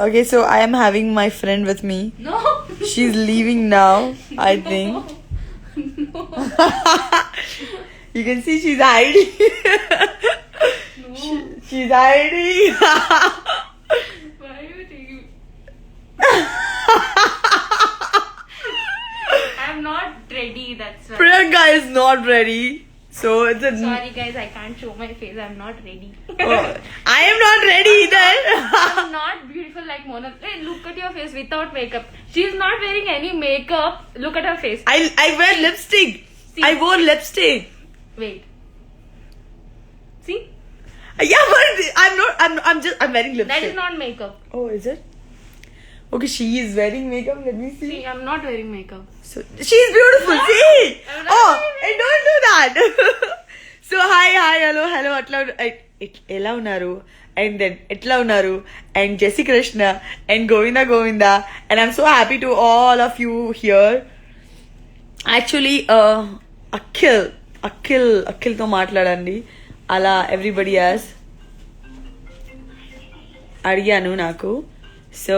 Okay, so I am having my friend with me. No. She's leaving now, I No. think. No. You can see she's hiding. No. She's hiding. Why are you taking? I'm not ready. That's why. Priyanka is not ready. So it's a. Sorry guys, I can't show my face. I'm not ready. Oh, I am not ready either. I'm not beautiful like Mona. Hey, look at your face without makeup. She's not wearing any makeup. Look at her face. I wear lipstick. See. I wore lipstick. Wait. See? Yeah, but I'm wearing lipstick. That is not makeup. Oh, is it? Okay, she is wearing makeup. Let me see. See, I'm not wearing makeup. So she's beautiful. No, See? I'm not Oh, wearing hey, don't do that. So hi, hello. Ela unaru, and then etla unaru, and Jesse Krishna, and Govinda, and I'm so happy to all of you here. Actually, Akhil తో మాట్లాడండి అలా everybody as అడిగాను నాకు. So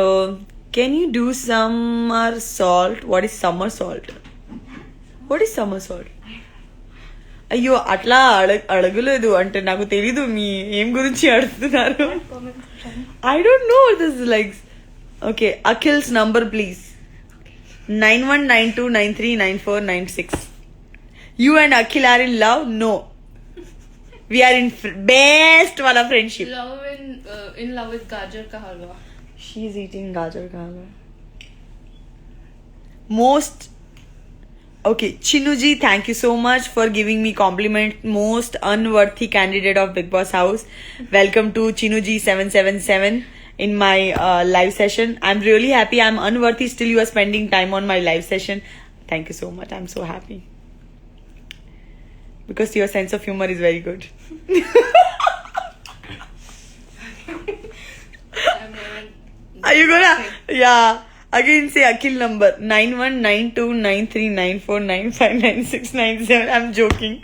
can you do summer salt? What is summer salt? అయ్యో అట్లా అడగలేదు అంటే నాకు తెలీదు మీ ఏం గురించి అడుగుతున్నారు. I don't no this like. Okay, Akhil's number please 9192939496. You and Akhil are in love? No. We are in best wala friendship. In love with gajar ka halwa. She's eating gajar ka halwa. Most. Okay, Chinuji, thank you so much for giving me compliment. Most unworthy candidate of Bigg Boss House. Welcome to Chinuji 777 in my live session. I'm really happy. I'm unworthy. Still, you are spending time on my live session. Thank you so much. I'm so happy. Because your sense of humor is very good. Are you gonna? Yeah. Again, say Akhil number 91929394959697. I'm joking.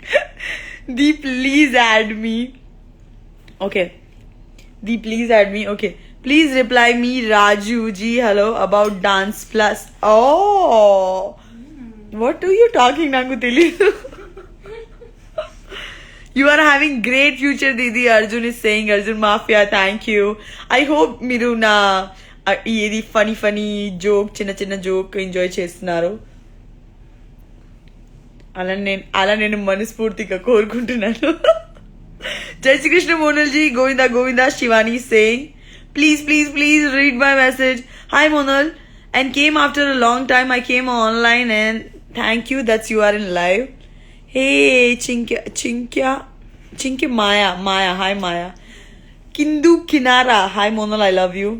Deep, please add me. Okay. Deep, please add me. Okay. Please reply me, Raju ji, hello, about Dance Plus. Oh. What are you talking, Nangu Telidu? You are having great future, Didi. Arjun is saying, Arjun Mafia, thank you. I hope మీరు నా ఇది funny joke చిన్న joke enjoy చేస్తున్నారు. అలా నేను మనస్ఫూర్తిగా కోరుకుంటున్నాను. జై Srikrishna మోనల్జీ, Govinda Shivani saying, please read my message. Hi Monal, and came after a long time. I came online and thank you that you are in live. Hey, Chinky Maya, hi Maya. Kindu Kinara, hi Monal, I love you.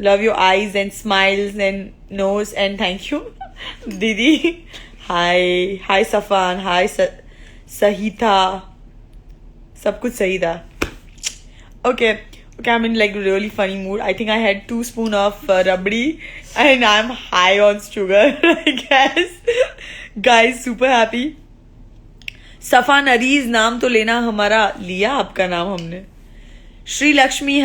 Love your eyes and smiles and nose and thank you. Didi, hi Safan, hi Sahita. Sab kuch sahi tha. Okay, I'm in like really funny mood. I think I had 2 spoon of rabdi and I'm high on sugar, I guess. Guys, super happy. सफान Areej नाम तो लेना हमारा, लिया आपका नाम हमने. Shri Lakshmi,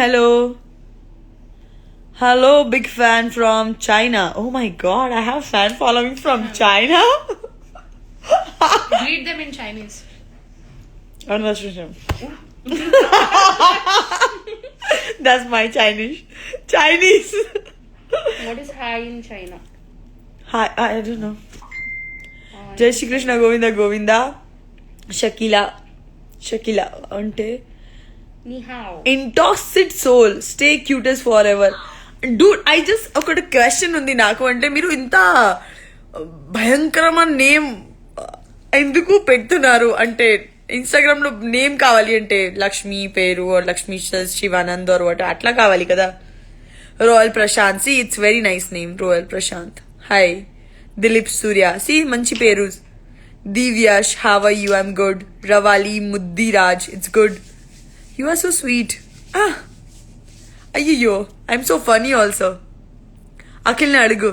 hello, big fan from China. Oh my god, I have fan following from China. Greet them in Chinese. That's my Chinese. What is hi in China? Hi, I don't know. Jai Shri Krishna, Govinda. Shakila ante Ni hao. Intoxicated soul stay cutest forever. Dude, I just ఒక question ఉంది నాకు. అంటే మీరు ఇంత భయంకరమైన name ఎందుకు పెడుతున్నారు? అంటే ఇన్స్టాగ్రామ్ లో నేమ్ కావాలి అంటే లక్ష్మి పేరు లక్ష్మి శివానంద్ ఆర్ వాట్ అట్లా కావాలి కదా. Royal Prashant, see it's very nice name, Royal Prashant. Hi Dilip Surya, see మంచి పేరు. Divyash, how are you? I'm good. Ravali Muddiraj, it's good. You are so sweet. Ayyo, I'm so funny also. Akhil na adigu.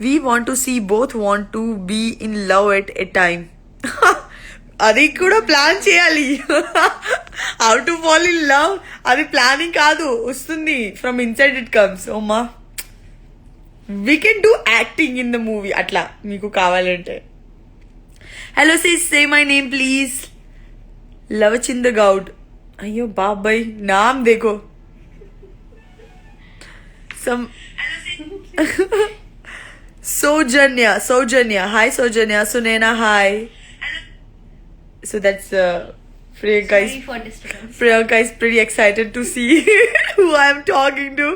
We want to see both want to be in love at a time. అది కూడా plan చేయాలి. How to fall in love అది planning కాదు, వస్తుంది from inside it comes. ఓమ్మా, we can do acting in the movie అట్లా మీకు కావాలంటే. Hello say my name please. లవచింద గౌడ్. అయ్యో బాబాయ్ నామ్ దేకో. సమ్ Sojanya. Hi Sojanya. Sunena, hi. So that's Priyanka Sorry for disturbance. Priyanka is pretty excited to see who I'm talking to.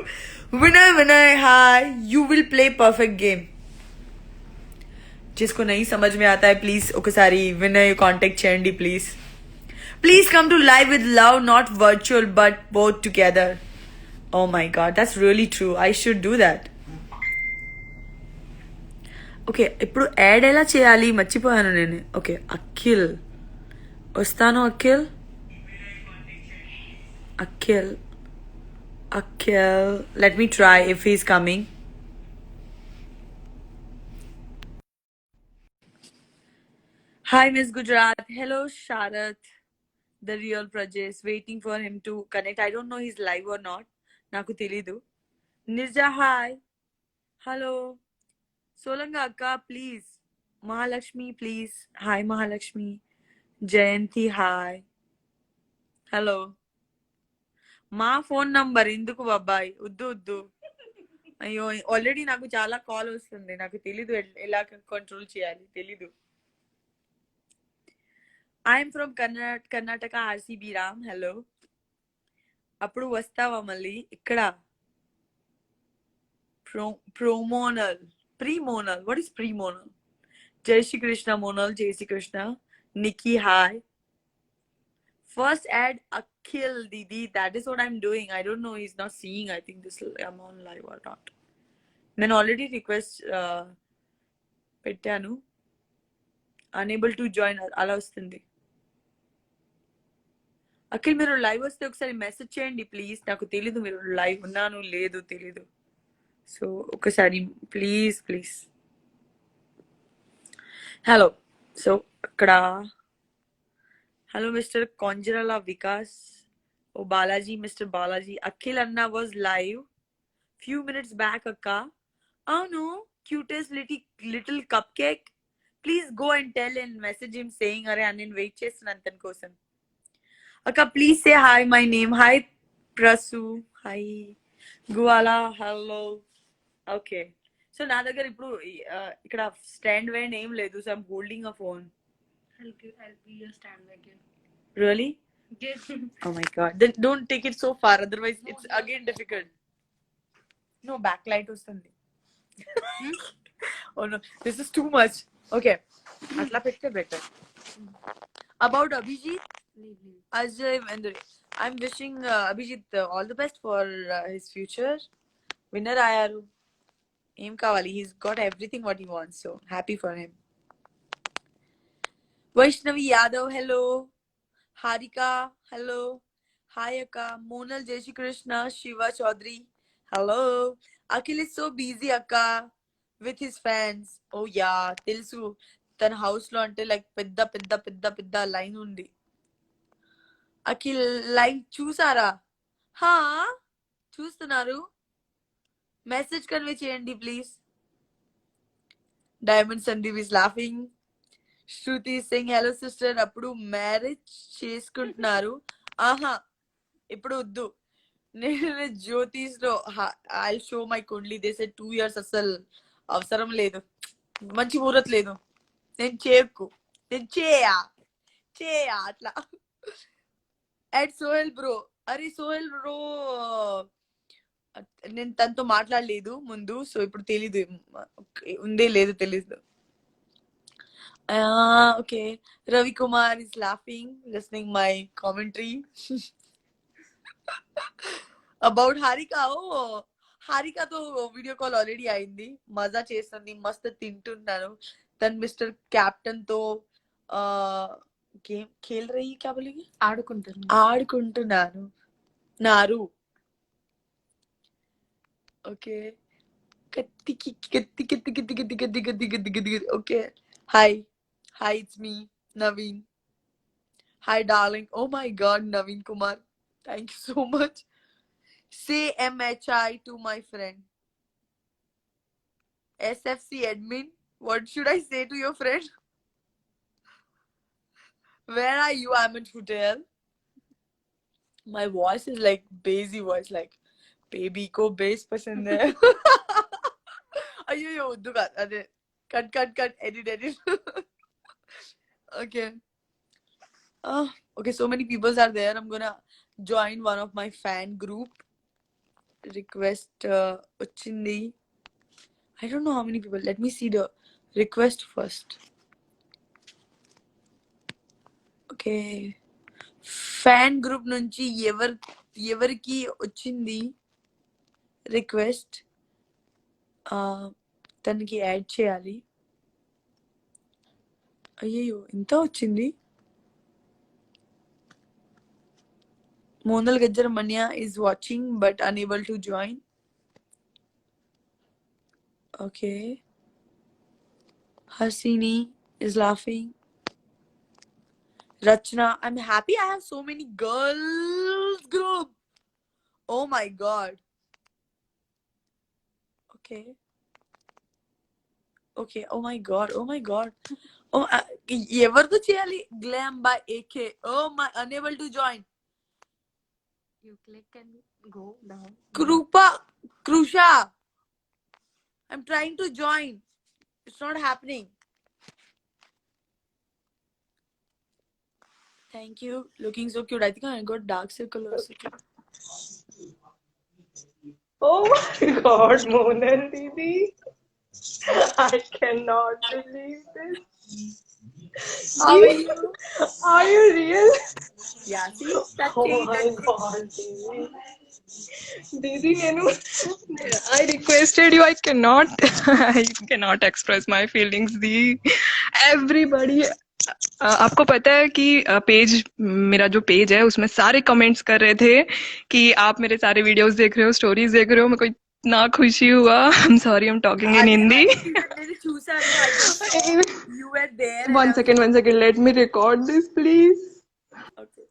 Vinay, hi. You will play perfect game. जिसको नहीं समझ में आता है प्लीज ఒకసారి వినయ్ కాంటాక్ట్ చేయండి please. Please come to live with love, not virtual but both together. Oh my god, that's really true. I should do that. Okay, ఇప్పుడు add ఎలా చేయాలి మర్చిపోయాను నేను. ఓకే, అఖిల్ వస్తాను. Akhil let me try if he's coming. Hi miss Gujarat. Hello Sharad. The real praises waiting for him to connect. I don't know his live or not, నాకు తెలీదు. Nirja hi. Hello సోలంగా అక్క please. Mahalakshmi please. Hi Mahalakshmi. Jayanthi hi. Hello. మా phone number ఎందుకు బాబాయ్, వద్దు. అయ్యో already నాకు చాలా కాల్ వస్తుంది, నాకు తెలీదు ఎలా కంట్రోల్ చేయాలి, తెలీదు. I'm from Karnataka RCB Ram. Hello. అప్పుడు వస్తావా మళ్ళీ ఇక్కడ? Premonal. What is premonal? Jai Shri Krishna Monal. Jai Shri Krishna. Nikki, hi. First add Akhil Didi. That is what I'm doing. I don't know. He's not seeing. I think this I'm on live or not. Then already request పెట్టాను. Unable to join. అలా వస్తుంది. అఖిల్ మీరు live వస్తే ఒకసారి message చేయండి please. నాకు తెలీదు మీరు లైవ్ ఉన్నాను లేదు తెలీదు. సో ఒకసారి ప్లీజ్. హలో. సో అక్కడ hello mister Konjarala Vikas. Oh Balaji, mister Balaji. Akhil అన్న was live few minutes back అక్క. అవును, cutest little cupcake. Please go and tell and message him saying అరే నేను వెయిట్ చేస్తున్నాను తన కోసం. అక్క please say hi my name. Hi Prasu. Hi Guvala. Hello. Okay, so నా దగ్గర ఇప్పుడు ఇక్కడ స్టాండ్ వైన్ ఏం లేదు. So I'm holding a phone. I'll be your stand again. Really? Yes. Oh my god. Then don't take it so far, otherwise it's again difficult. No, backlight వస్తుంది. Oh no, this is too much. Okay, అట్లా పెడితే better. About Abhijit, Ajay and I'm wishing Abhijit all the best for his future. Winner ayaru. ఏం కావాలి? He's got everything what he wants, so happy for him. Vaishnavi Yadav, hello. Harika, hello. Hi Akka. Monal, Jai Shri Krishna. Shiva Chaudhary, hello. Akhil is so busy Akka with his fans. Oh yeah, తెలుసు. తన house లో అంటే like పెద్ద line ఉంది. Akhil live చూసారా? హా చూస్తున్నారు. Message convey చేయండి please. Diamond Sandeep is laughing. Shruti Singh, hello sister. అప్పుడు మ్యారేజ్ చేసుకుంటున్నారు? ఆహా ఇప్పుడు వద్దు. నేను జ్యోతిష్ లో I show my kundli. They said 2 years అసలు అవసరం లేదు, మంచి ముహూర్తం లేదు. నేను చేయా అట్లా. At Sohel bro. అరే సోహెల్ బ్రో నేను తనతో మాట్లాడలేదు ముందు, సో ఇప్పుడు తెలీదు ఉందే లేదు తెలీదు. Okay, Ravi Kumar is laughing listening my commentary about Harika. Oh హారికతో వీడియో కాల్ ఆల్రెడీ అయింది. మజా చేస్తుంది, మస్తు తింటున్నాను. తను మిస్టర్ క్యాప్టెన్ తో గేమ్ ఖేల్ రही क्या बोलेगी? ఆడుకుంటున్నాను నారు. ఓకే, కత్తి. Okay, hi it's me Naveen. Hi, darling. Oh my God, Naveen Kumar. Thank you so much. Say MHI to my friend. SFC admin. What should I say to your friend? Where are you? I'm in hotel. My voice is like bassy voice, like baby को bass पसंद है. अयो उद्दू का अरे cut edit. Okay. Okay, so many people are there. I'm gonna join one of my fan group. Request Uchindi. I don't know how many people. Let me see the request first. Okay. Fan group నుంచి ఎవరికి వచ్చింది request తనకి add చేయాలి. అయ్యో ఇంత వచ్చింది. Monal Gajjar Manya is watching but unable to join. Okay. Hasini is laughing. Rachna, I'm happy I have so many girls group. Oh my God. Okay. Okay. Oh my God. Oh my God. Oh, ఎవరితో చేయాలి? Glam by AK. Oh my, unable to join. You click and go down. Krusha. I'm trying to join. It's not happening. Thank you. Looking so cute. I think I got dark circle also. Oh my God, Monal Didi. I cannot believe this. How are you? Are you real? Yeah, see? Oh my God, Didi. Didi, I requested you. I cannot express my feelings. Didi, everybody. आपको पता है कि page मेरा जो page है उसमें सारे comments कर रहे थे कि आप मेरे सारे वीडियोस देख रहे हो, स्टोरीज देख रहे हो. मेरे को इतना खुशी हुआ. I am sorry, I am talking in Hindi. You were there. One second. Let me record this, please. Okay.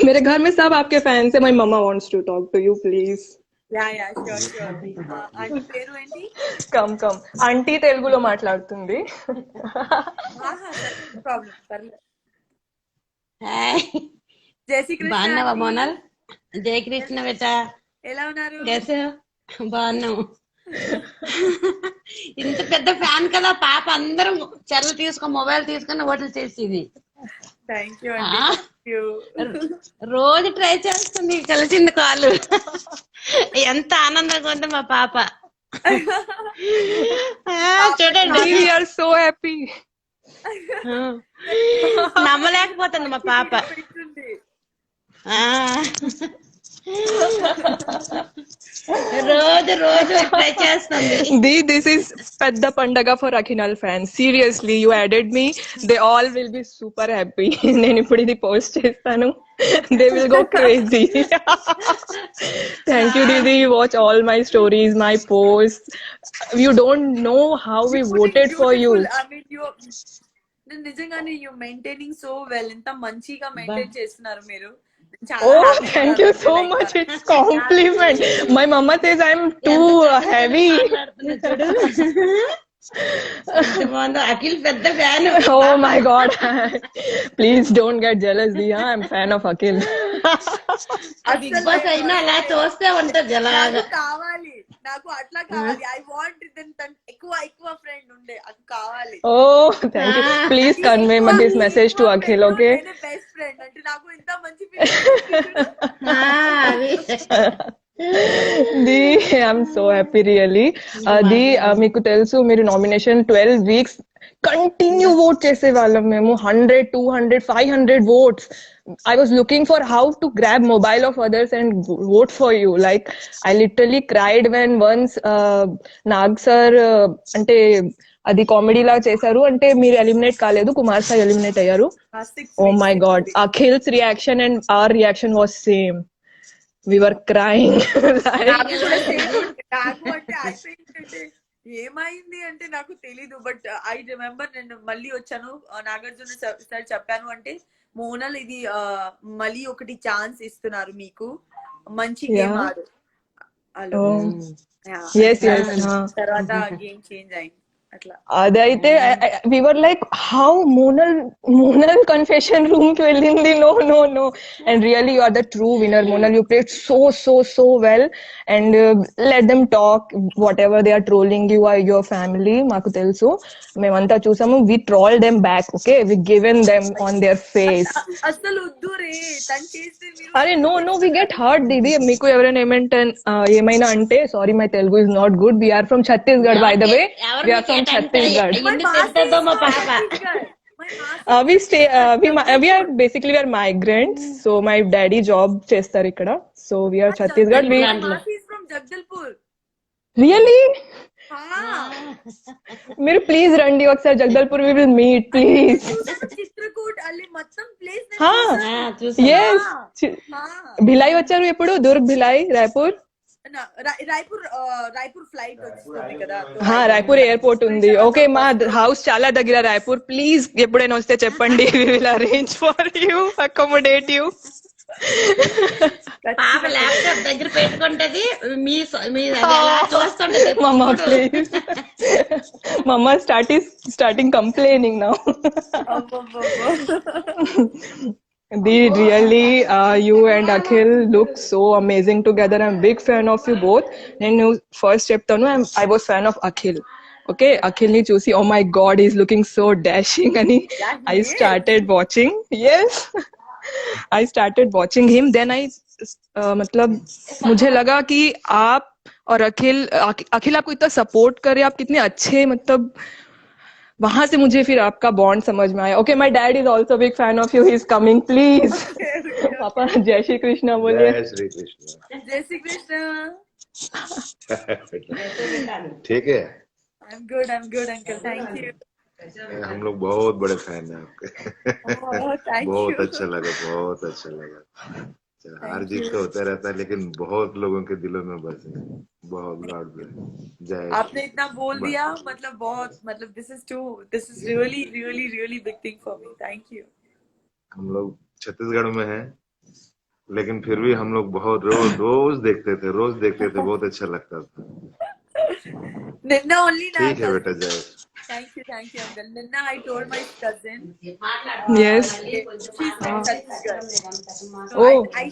मेरे घर में सब आपके फैंस है. My mama wants to talk to you, please. Yeah, sure. Aunty పేరు ఏంటి? Come. ఆంటీ తెలుగులో మాట్లాడుతుంది. సరే, ప్రాబ్లం పర్లేదు. హాయ్ జై శ్రీ కృష్ణ. బాగున్నావా మోనల్? జై కృష్ణ బేట. ఎలా ఉన్నారు? కేసు బాగున్నావు. ఇంత పెద్ద ఫ్యాన్ కదా పాప. అందరం చెల్ల మొబైల్ తీసుకొని ఓట్లు చేసేది. థ్యాంక్ యూ అండి. రోజు ట్రై చేస్తుంది. కలిసింది కాలు. ఎంత ఆనందంగా ఉంది మా పాప. చూడండి, We are so happy. నమ్మలేకపోతుంది మా పాప. రోజు ట్రై చేస్తుంది. This is Pedda Pandaga for Akhinal fans. Seriously, you added me. They all will be super happy. నేను ఇప్పుడు ఇది పోస్ట్ చేస్తాను. They will go crazy. Thank you, Didi. You watch all my stories, my posts. You don't know how we voted for you. I mean, నిజంగానే you maintaining so well. ఎంత మంచిగా maintain చేస్తున్నారు మీరు. Oh, thank you so much. It's compliment. My mama says I'm too heavy. Akhil పెద్ద fan. Oh my God. Please don't get jealous, Diya. I'm fan of Akhil. Bigg Boss అయినా అలా చూస్తే ఉంటది అలాగా. నాకు అట్లా కావాలి. ఐ వాంట్ ఎక్కువ ఫ్రెండ్ ఉండే అది కావాలి. Oh, thank you. Please convey this message to Akhil, okay? Best friend అంటే నాకు ఇంత మంచి Di, I'm so happy really. Di, మీకు తెలుసు మీరు నామినేషన్ 12 weeks కంటిన్యూ ఓట్ చేసే వాళ్ళం మేము. 100, 200, 500 votes. I was looking for how to grab mobile of others and vote for you. Like I literally cried when once Nag sir అంటే అది comedy లా చేశారు. అంటే మీరు ఎలిమినేట్ కాలేదు, కుమార్ సార్ ఎలిమినేట్ అయ్యారు. Oh my God, Akhil's reaction and our reaction was same. we were crying. like, నాకు కూడా same నాకు అంటే అయిపోయిందంటే ఏమైంది అంటే నాకు తెలీదు. బట్ ఐ రిమెంబర్ నేను మళ్ళీ వచ్చాను నాగార్జున సార్ చెప్పాను అంటే మోనల్ ఇది మళ్ళీ ఒకటి ఛాన్స్ ఇస్తున్నారు మీకు మంచి గేమ్ yeah. ఆడు హలో Oh, yes, yes. తర్వాత గేమ్ చేంజ్ అయింది అట్లా. అదైతే we were like how Monal confession room కి వెళ్ళింది. No, and really you are the true winner, Monal. You played so well, and let them talk whatever they are trolling you or your family. మాకు తెలుసు మేమంతా చూసాము. We trolled them back, okay? We given them on their face. అసలు వద్దు రే తను చేస్తే మీరు అరే no, we get hurt, Didi. మీకు ఎవరైనా ఏమైనా అంటే sorry my Telugu is not good. We are from Chhattisgarh, by the way. We are from Chhattisgarh. ఎందుకు తింటుందో మా పాప. We are basically we are migrants. So my daddy job చేస్తారు ఇక్కడ. So we are Chhattisgarh. From Jagdalpur. Really? మీరు please రండి ఒకసారి Jagdalpur. we will meet, please. Chitrakoot అల్లి మొత్తం ప్లేస్ yes. భిలాయి వచ్చారు ఎప్పుడు? దుర్గ్, భిలాయి, రాయ్పూర్. రాయ్పూర్ ఫ్లైట్ వస్తుంది కదా. రాయ్పూర్ ఎయిర్పోర్ట్ ఉంది. ఓకే, మా హౌస్ చాలా దగ్గర రాయ్పూర్. ప్లీజ్ ఎప్పుడైనా వస్తే చెప్పండి. we will arrange for you, accommodate you. పాప ల్యాప్టాప్ దగ్గర పెట్టుకుంటది. మీ చూస్తుంటది. Mama, please. Mama starting complaining now. Really, you and Akhil look so amazing together. I'm a big fan of you both. నేను first చెప్తాను, I was fan of Akhil. Okay, Akhil ni చూసి oh my god, he's looking so dashing అని I started watching. Yes. I started watching him. Then मतलब मुझे लगा कि आप और अखिल आपको इतना सपोर्ट करे, आप कितने अच्छे, मतलब वहां से मुझे फिर आपका बॉन्ड समझ में आया. Okay, my dad is also a big fan of you. He is coming, please. पापा जय श्री कृष्णा बोलिए. जय श्री कृष्ण. जय श्री कृष्ण. ठीक है. I'm good uncle. Thank you. हम लोग बहुत बड़े फैन हैं आपके. Thank बहुत you. अच्छा लगा. हार जीत तो होता रहता है, लेकिन बहुत लोगों के दिलों में बसे. बहुत गॉड ब्लेस. जय. आपने इतना बोल दिया, मतलब बहुत, मतलब this is really big thing for me. Thank you. हम लोग छत्तीसगढ़ में हैं, लेकिन फिर भी हम लोग बहुत रोज देखते थे. बहुत अच्छा लगता था. Ninna only na. ठीक है बेटा. जय. Thank you uncle. Ninna I told my cousin. Yes. She's from Chhattisgarh. So Oh. I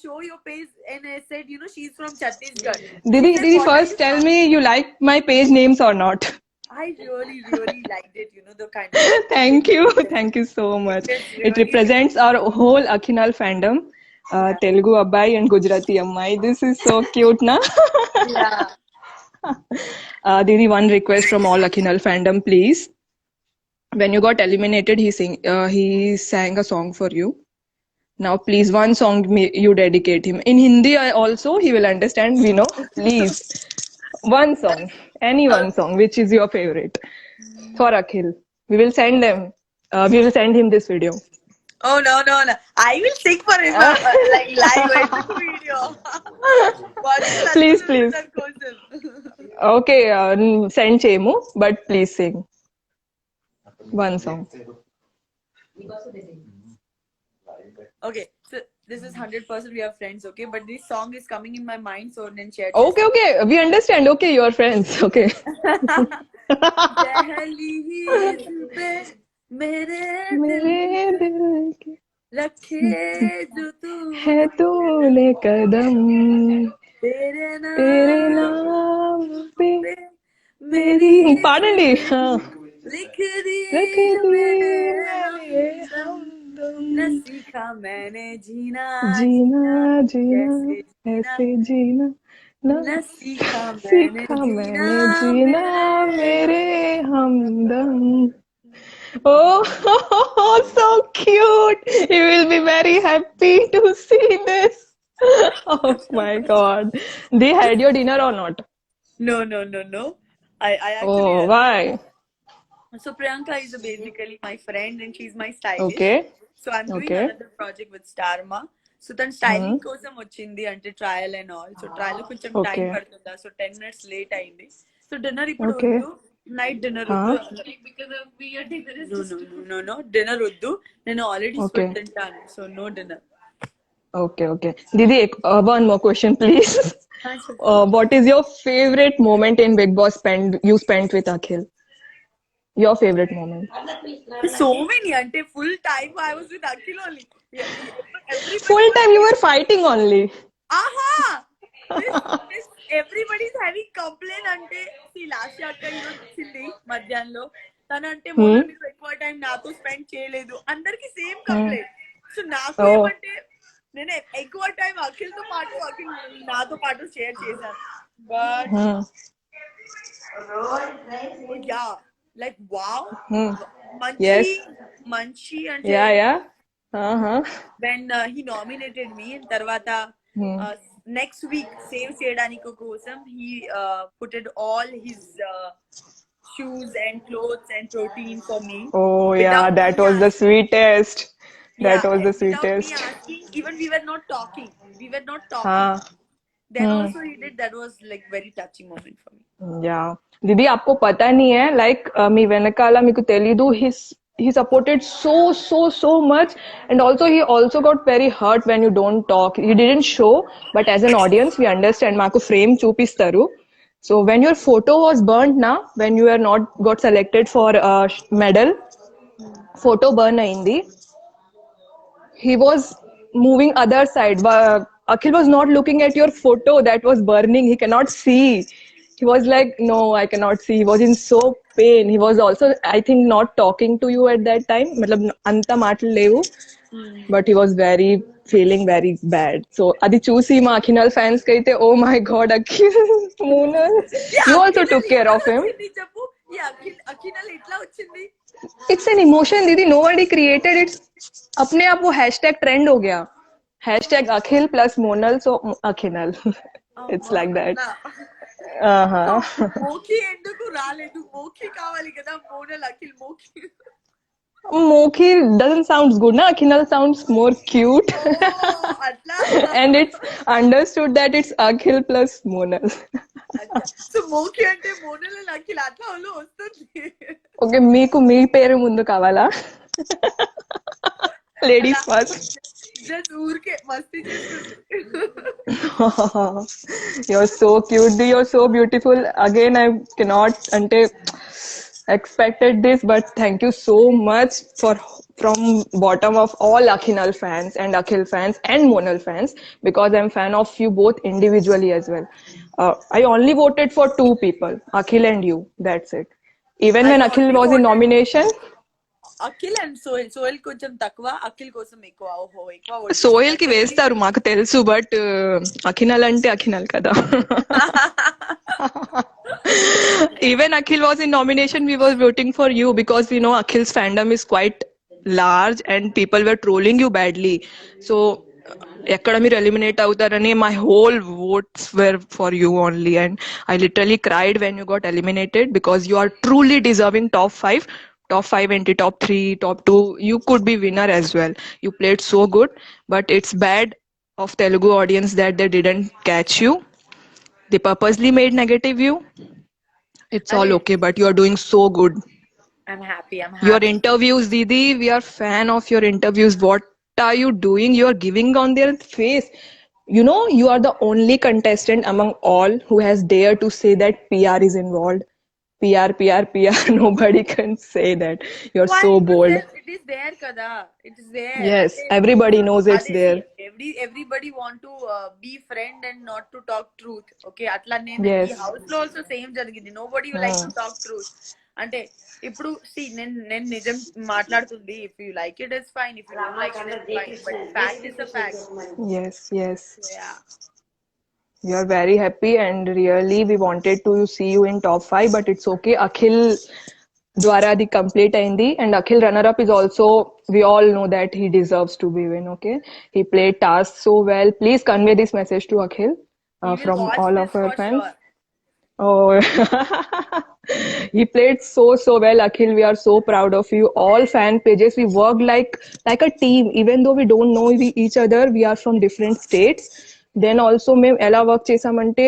show your page and I said, she's from Chhattisgarh. Didi, She said, "What first are you tell from?" me you like my page names or not. I really liked it, the kind of. Thank you so much. It is It really represents our whole Akhinal fandom. Telugu Abbai and Gujarati Ammai. This is so cute, na? Yeah. Didi, one request from all Akhinal fandom, please. When you got eliminated, he sang a song for you. Now, please, one song you dedicate him. In Hindi also, he will understand, we know. Please, one song. Any one song, which is your favorite. For Akhil. We will send him this video. Oh no! I will sing for him like live video. Please. Okay, send Chemu, but please sing one song. Okay, so this is 100% we are friends, okay? But this song is coming in my mind, so then share. Okay, we understand. Okay, you are friends. Okay. दहलीज पे मेरे दिल के रखे जो तू है तूने कदम, तेरे तेरे नाम नाम पे मेरी पाडंडी. लिख दी रख दी मेरे मेरे हमदम। न सीखा मैंने जीना जीना कैसे ऐसे जीना न सीखा मैंने जीना मेरे हमदम. Oh, so cute. You will be very happy to see this. Oh my god. They had your dinner or not? No. I actually. Oh, why? So Priyanka is basically my friend and she's my stylist. Okay. So I'm doing Okay. another project with Starma. So తను styling కోసం వచ్చింది, అంటే trial and all. So trial కొంచెం time Okay. పడుతుందా, so 10 minutes late అయింది. So dinner ఇప్పుడు Okay. వద్దు, night dinner వద్దు. Because of me, your dinner is No, just no, no, no, dinner వద్దు, నేను ఆల్రెడీ Okay. స్వీట్ తింటాను, so no dinner. Okay, okay. Didi, one more question, please. What is your favorite moment in Big Boss you spent with Akhil? Your favorite moment? So many, అంటే ఫుll time I was with Akhil only. Full time you were fighting only. ఆహా, everybody's having complaint. అంటే last అక్క ఈరోజు వచ్చింది మధ్యాహ్నంలో, తనంటే మొన్న మీరు ఎక్కువ టైం నాతో స్పెండ్ చేయలేదు, అందరికి సేమ్ కంప్లైంట్. సో నాకు ఏమంటే నేను ఎక్కువ టైం అఖిల్ తో పాటు, అఖిల్ నాతో పాటు షేర్ చేశాను. బట్ యా, లైక్ వావ్, మంచి మంచి అంటే Yeah. when he nominated me, తర్వాత next week సేవ్ చేయడానికి కోసం he put it all his shoes and clothes and protein for me. Oh yeah, Without that me was the sweetest. That was the and without sweetest. me asking, even we were not talking. Then also he did. That was like very touching moment for me. Yeah. दीदी आपको पता नहीं है, like మీ వెనకాల మీకు తెలీదు, he supported so much, and also he also got very hurt when you don't talk. He didn't show, but as an audience we understand. మాకు frame చూపిస్తారు. So when your photo was burnt na, when you were not got selected for medal, photo burn అయింది. He was moving other side. Akhil was not looking at your photo that was burning. He cannot see. He was like, no, I cannot see. He was in so pain. He was also, I think, not talking to you at that time. Matlab, anta maatlu levu. But he was feeling very bad. So, adi chusi ma Akhinal fans kaite, oh my God, Akhil, Moonal. You also took care of him. చెప్పు, ఈ అఖిల్ ఎట్లా వచ్చింది? It's an emotion, दीदी. Nobody created it. अपने आप वो hashtag trend हो गया. Hashtag Akhil plus Monal, so Akhinal. It's like that. మోఖి ఎందుకు రాలేదు? మోఖి కావాలి కదా, Monal Akhil Mokhi. Mokhi doesn't sound good, na? Akhinal sounds more cute. అట్లా. And it's understood that it's Akhil plus Monal. So Mokhi అంటే మోనల్ అండ్ అఖిల్ అట్లా వాళ్ళు వస్తుంది. Okay, మీకు మీ పేరు ముందు కావాలా? Ladies first. జస్ట్ ఊరికే మస్తీ చేస్తుంది. You're so cute. You're so beautiful. Again, I cannot expected this, but thank you so much from bottom of all Akhinal fans and Akhil fans and Monal fans, because I'm fan of you both individually as well. I only voted for 2 people, Akhil and you. That's it. Even when Akhil was in nomination. Akhil and Sohel. Sohel కొంచెం తక్కువ, అఖిల్ కోసం ఎక్కువ. ఓహో, ఎక్కువ సోహెల్ కి వేస్తారు మాకు తెలుసు, బట్ అఖినల్ అంటే అఖినల్ కదా. Even Akhil was in nomination, we were voting for you because we know Akhil's fandom is quite large and people were trolling you badly. So ఎక్కడ మీరు ఎలిమినేట్ అవుతారని my whole votes were for you only, and I literally cried when you got eliminated because you are truly deserving top 5 and top 3, top 2. You could be winner as well. You played so good, but it's bad of Telugu audience that they didn't catch you. They purposely made negative you. It's all okay, but you are doing so good. I'm happy. Your interviews, Didi, we are fan of your interviews. What are you doing? You are giving on their face. You know, you are the only contestant among all who has dared to say that PR is involved. PR. Nobody can say that. You're so bold. It is there kada. It is there. Yes, everybody knows it's there. Everybody want to be friend and not to talk truth. Okay, atla నేను Yes. ఈ house లో also same జరిగింది. Nobody like to talk truth. అంటే ఇప్పుడు నేను నిజం మాట్లాడుతుంది. If you like it, it's fine. If you don't like it, it's fine. But fact is a fact. Yes. Yeah. We are very happy, and really we wanted to see you in top 5, but it's okay. Akhil Dwara the complete aindi, and Akhil runner-up is also, we all know that he deserves to be win, okay? He played task so well. Please convey this message to Akhil He will from watch all this of our for fans. sure. Oh, He played so well, Akhil. We are so proud of you. All fan pages, we worked like a team. Even though we don't know each other, we are from different states. Then also, మేము ఎలా work చేసామంటే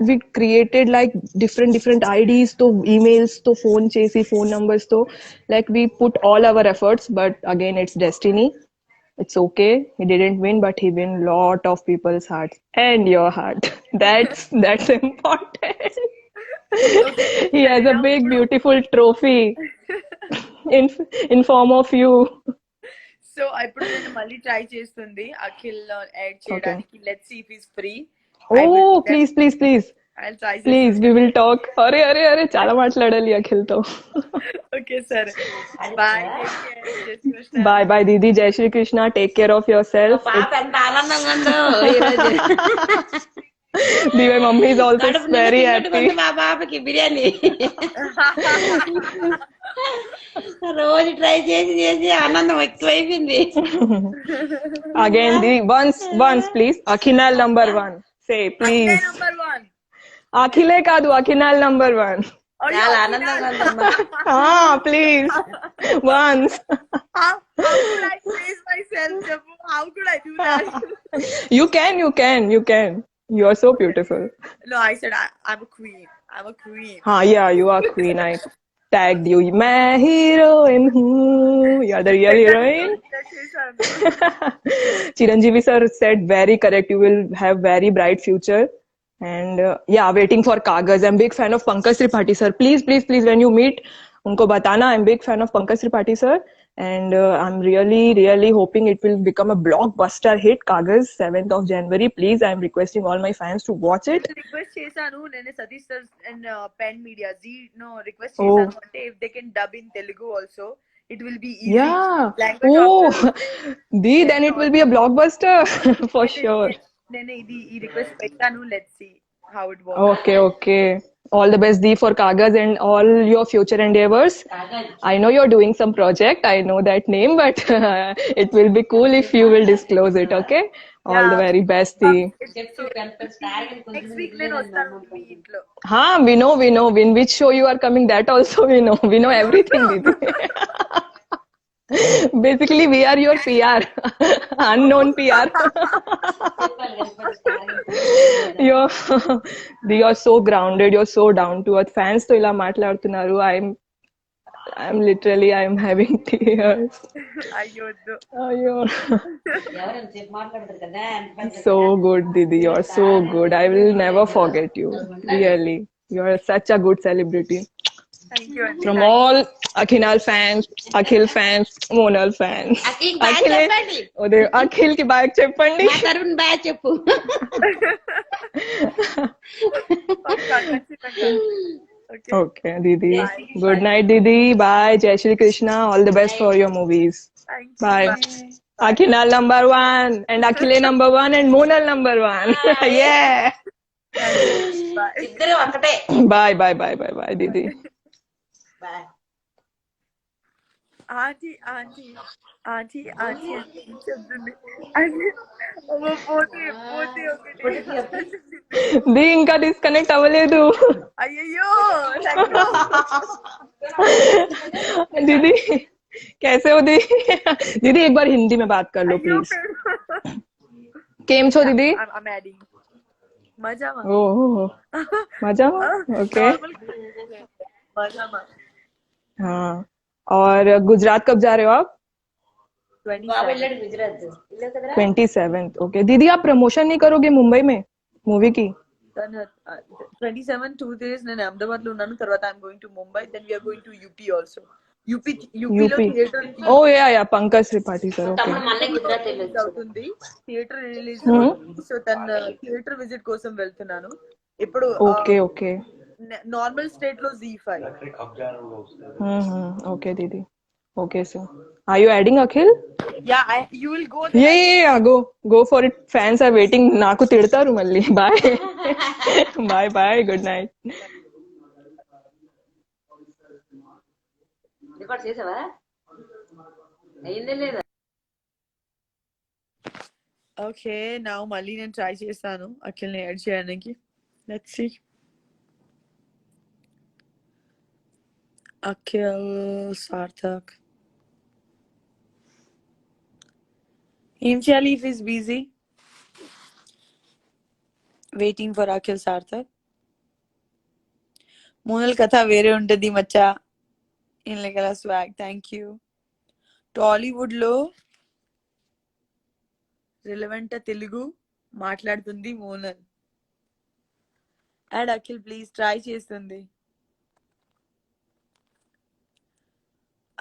we created like different IDs to emails to phone numbers to like we put all our efforts. But again, it's destiny. It's okay. He didn't win, but he win lot of people's hearts and your heart. That's important. He has a big, beautiful trophy in in form of you. So ఇప్పుడు నేను మళ్ళీ try చేస్తుంది Akhil add చేయడానికి. Let's see if is free. Oh, please. I try. Please, we will talk. అరే చాలా మాట్లాడాలి అఖిల్ తో. Okay సరే. Bye. Bye, Didi. Jai Shri Krishna. Take care of yourself. పాప ఎంత ఆనందంగా ఉందో ఈరోజు. My mummy is also కడుపు very నిండుకుంది happy. మా పాపకి బిర్యానీ. రోజు ట్రై చేసి ఆనందం ఎక్కువైపోయింది. Again, Didi, once, please. Akhinal number 1. Say, please. Number 1. Akhile kaadu, Akhinal number 1. చాలా ఆనందంగా ఉందమ్మా. Please. Once. How could I praise myself, Jabu? How could I do that? You can. You are so beautiful. No, I said I'm a queen. Yeah, you are queen. I tagged you. मैं heroine हूँ. You are the real heroine. Chiranjeevi sir said very correct. You will have very bright future. And waiting for Kagaz. I'm big fan of Pankaj Tripathi sir. Please, when you meet, unko batana. I'm big fan of Pankaj Tripathi sir. And I'm really hoping it will become a blockbuster hit. Kagaz, 7th of January. Please, I'm requesting all my fans to watch it. Request chesanu nene Satish sir and Pen Media request chesanu ante if they can dub in Telugu also, it will be easy. Yeah. Language Then it will be a blockbuster for sure. nene ee request petanu. Let's see how it works. Okay. All the best, Dee, for Kagaz and all your future endeavors. I know you're doing some project. I know that name, but it will be cool if you will disclose it, okay? All the very best, Dee. Next week nenu ostanu mee intlo. We know. In which show you are coming, that also we know. We know everything, Didi. Basically, we are your PR. Unknown PR. You're so grounded. You're so down to earth. Fans to ila matladutunnaru. I'm literally having tears. Ayyo. So good, Didi. You're so good. I will never forget you. Really. You're such a good celebrity. Thank you. From all Akhinal fans, Akhil fans, Monal fans. Akhil ki bye cheppandi. మా తరపున బాగా చెప్పు. Okay, Didi. Good night, Didi. Bye. Jai Shri Krishna. All the best for your movies. Bye. Akhinal number 1 and Akhile number 1 and Monal number 1. Yeah. ఇద్దరు ఒకటే. Bye, Didi. Bye. Auntie చెప్తుంది. పోతే दी ఇంకా disconnect అవ్వలేదు. అయ్యో दीदी कैसे हो दीदी? दीदी एक बार हिंदी में बात कर लो प्लीज. केम छो दीदी? I'm adding. મજામાં. मजामा. ओके. મજામાં. हाँ. और गुजरात कब जा रहे हो आप? 27th. ओके. दीदी आप प्रमोशन नहीं करोगे मुंबई में मूवी की? 27 2 days నేను అహ్మదాబాద్ లో ఉన్నాను. తర్వాత I'm going to Mumbai. Then we are going to UP also. UP లో theatre Pankaj Tripathi sir. Okay. అవుతుంది థియేటర్ రిలీజ్. సో తన థియేటర్ విజిట్ కోసం వెళ్తున్నాను ఇప్పుడు. ఓకే. నార్మల్ స్టేట్ లో Z5. ఓకే దీది. Okay, sir. Are you adding Akhil? Yeah, you will go there. Yeah. Go for it. Fans are waiting. Naku tidtaru malli. Bye. Bye. Good night. Record చేసావా? అయ్యిందే లేదా? Okay, now మళ్ళీ నేను try చేస్తాను అఖిల్ ని add చేయడానికి. Let's see. Akhil, Sarthak. ఏం చేయాలి if he's busy? Waiting for Akhil Sarthak. Monal కథ వేరే ఉంటది మచ్చా. In like swag. Thank you. Tollywood లో రిలవెంట్ తెలుగు మాట్లాడుతుంది Monal. And Akhil please try చేస్తుంది.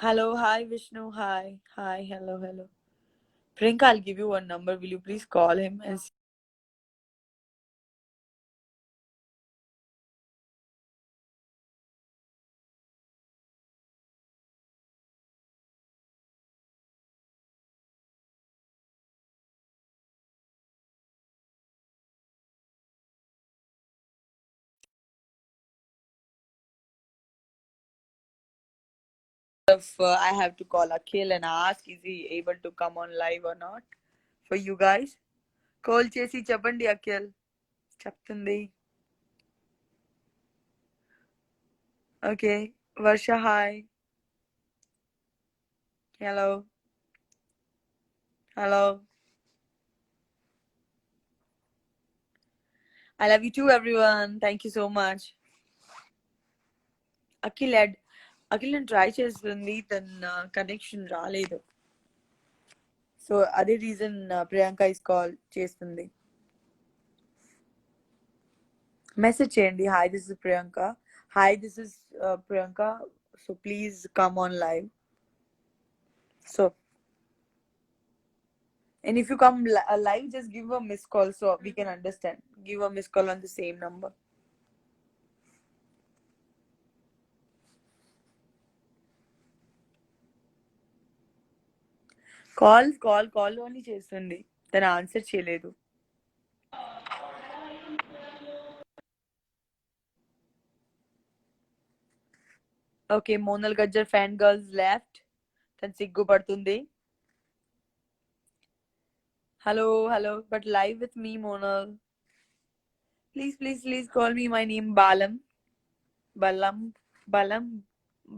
Hello hi Vishnu hi hi hello hello. Priyanka, I'll give you one number. Will you please call him and if I have to call Akhil and ask is he able to come on live or not for you guys? Call చేసి చెప్పండి అఖిల్. చెప్తుంది. Okay. Varsha, hi. Hello. Hello. I love you too, everyone. Thank you so much. Akhil try చేస్తుంది తన connection రాలేదు. So అదే reason Priyanka is call చేస్తుంది. Message చేయండి. Hi this is Priyanka. Hi this is Priyanka. So please come on live. So and if you come live, just give a missed call so we can understand. Give a missed call on the same number. Call only చేస్తుంది. తన answer చేయలేదు. Okay Monal Gajjar fan girls left. తను సిగ్గుపడుతుంది. Hello hello but live with me Monal. Please call me my name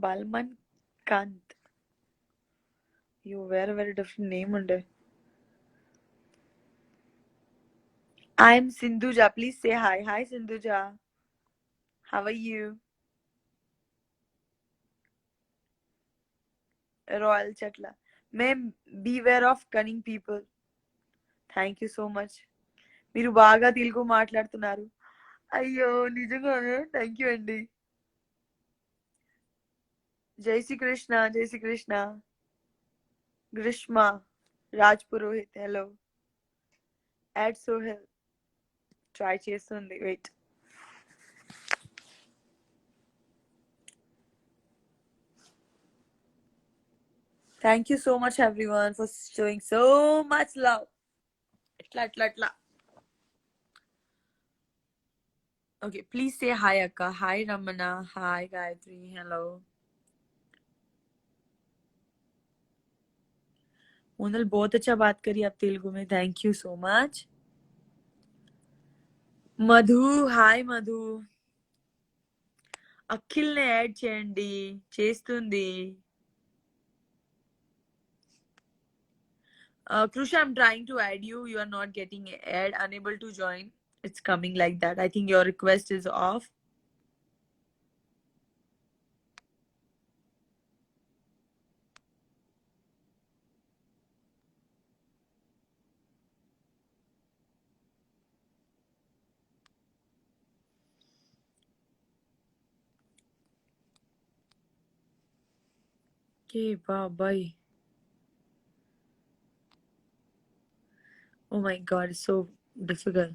Balman Kant. You వేరే very different name ఉండే. I'm Sindhuja. Please say hi. Hi Sindhuja. How are you? Royal Chatla. Ma'am, beware of cunning people. Thank you so much. మీరు బాగా తెలుగు మాట్లాడుతున్నారు. అయ్యో నిజంగానే thank you అండి. Jai Shrikrishna. Greeshma Raj Purohit hello. Add Sohel try చేస్తుంది. Wait. Thank you so much everyone for showing so much love. అట్లా okay please say hi అక్క. Hi Ramana. Hi Gayatri. Hello. Monal बहुत अच्छा बात करी आप तेलुगु में. Thank you so much. Madhu hi Madhu. Akhil ని యాడ్ చేయండి. చేస్తుంది. Krusha, I'm trying to add you. You are not getting add. Unable to join. It's coming like that. I think your request is off. Okay, bye. Oh my god, it's so difficult.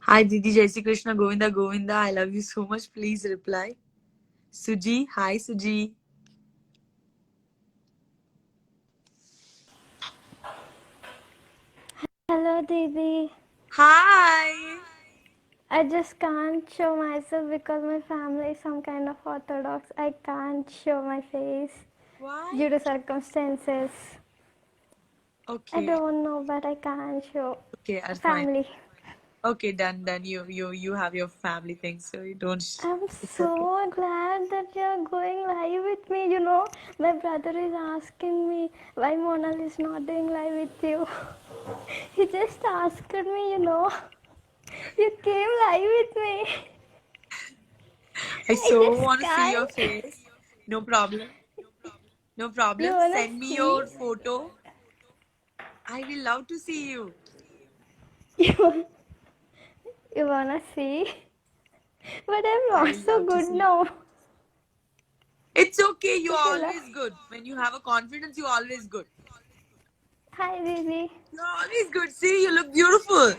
Hi Didi, Jai Shri Krishna, Govinda. I love you so much. Please reply. Suji, hi Suji. Hello, Didi. Hi. I just can't show myself because my family is some kind of orthodox. I can't show my face. Why? due to circumstances. I Okay. don't know, but I can't show. Okay, I'm fine. Family. Okay, done. You have your family thing, so you don't. I'm It's so okay. glad that you're going live with me. You know, my brother is asking me why Monal is not doing live with you. He just asked me, you know. You came live with me. I I so just want to see your can't. face. No problem. No You problem. wanna Send me see? your photo. I will love to see you. You, you wanna see? But I'm I not will so love to good see. now. It's okay. You're Okay, love. always good. When you have a confidence, you're always good. Hi, Didi. You're always good. See, you look beautiful.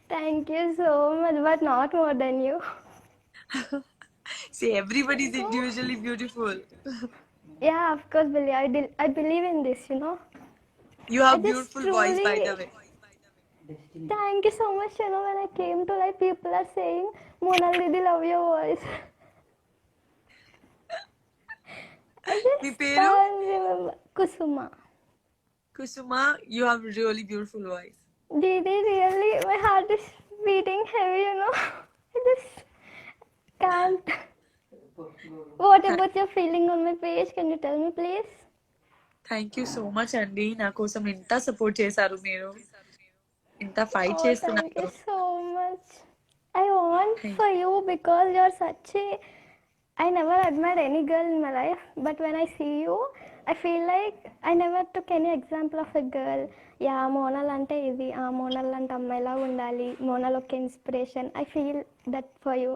Thank you so much, but not more than you. See, everybody's individually beautiful. Yeah, of course, Billy. I believe in this, you know. You I have just beautiful voice, by truly the way. thank you so much. You know, when I came to life, people are saying, Monal Didi, love your voice. I Mi just peru, can't remember. Kusuma. Kusuma, you have a really beautiful voice. Didi, really, my heart is beating heavy, you know. I just can't. What about your feeling on my page? Can you tell me, please? Thank you so much అండి నా కోసం ఇంత support చేశారు మీరు ఇంత fight Oh, thank చేస్తున్నారు you so much. I want Thank- for you because you're such a. I never admired any girl in my life, but when I see you, I feel like I never took any example of a girl. Yeah, Monal ante idi. Monal ante ammaila undali. Monal okke inspiration. I feel that for you.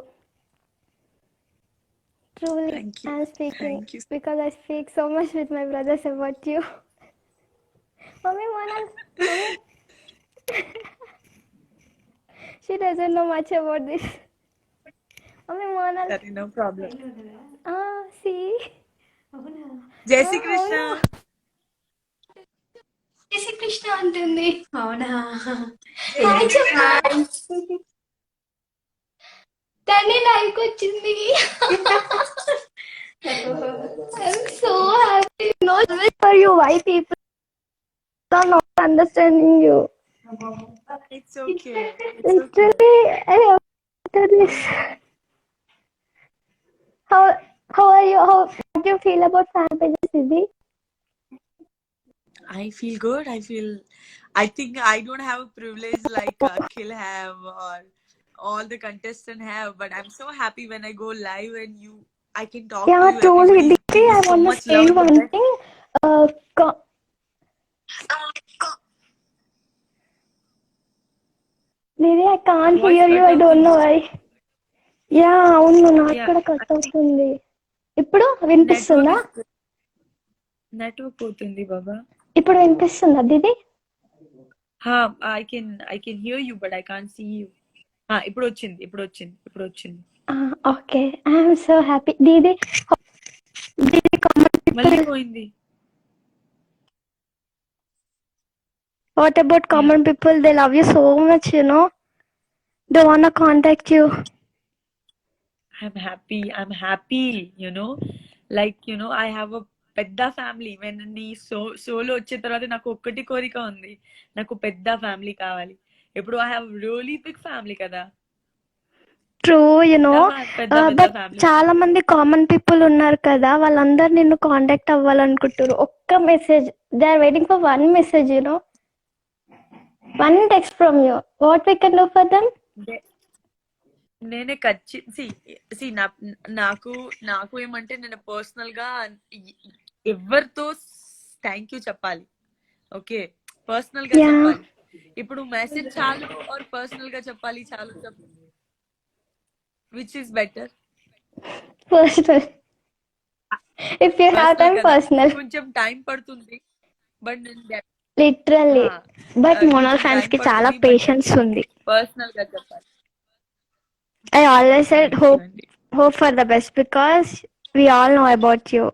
Truly, Thank you. I'm speaking Thank you. because I speak so much with my brothers about you. Mommy, Monal, mommy. She doesn't know much about this. Mommy, Monal. సరే no problem See. జై శ్రీ కృష్ణ జై కృష్ణ అంటుంది. అవునా hi చెప్పండి. తనే like వచ్చింది. I'm so happy. No, for you, why people are not understanding you. It's okay Literally, I after this. How are you? How do you feel about fan pages, Siddhi? I feel good. I think I don't have a privilege like Akhil have or all the contestants have, but I'm so happy when I go live and I can talk Yeah, to you. truly, Everybody Didi, gives I me so want to much say love. one thing. Didi, I can't Voice hear you. cut I don't know అవుతుంది. why. Yeah అవును నాకు Yeah, కూడా cut అవుతుంది. ఇప్పుడు వినిపిస్తుందా? Network పోతుంది బాబా. ఇప్పుడు వినిపిస్తుందా దీది? I can hear you but I can't see you. ఇప్పుడు వచ్చింది. Okay, I'm so happy. దీది మళ్ళీ పోయింది. What about common people? They love you so much, you know. They want to contact you. I'm happy, you know, like, you know, I have a పెద్ద family. when నీ solo వచ్చిన తర్వాత నాకు ఒక్కటి కోరిక ఉంది, నాకు పెద్ద ఫ్యామిలీ కావాలి. ఇప్పుడు I have really big family కదా. True, you know. పెద్ద బట్ ఫ్యామిలీ. చాలా మంది కామన్ పీపుల్ ఉన్నారు కదా, వాళ్ళందరూ నిన్ను కాంటాక్ట్ అవ్వాలనుకుంటారు. ఒక్క message, they are waiting for one message, you know, one text from you. What we can do for them? నేనే నాకు ఏమంటే నేను పర్సనల్ గా ఎవరితో థ్యాంక్ యూ చెప్పాలి. ఓకే, పర్సనల్ గా చెప్పాలి. ఇప్పుడు మెసేజ్ చాలు ఆర్ పర్సనల్ గా చెప్పాలి చాలు? Which is better? Personal. If you have time, personal. కొంచెం టైం పడుతుంది but literally. But Monal fans కి చాలా పేషెన్స్ ఉంది. పర్సనల్ గా చెప్పాలి. I always said hope for the best because we all know about you.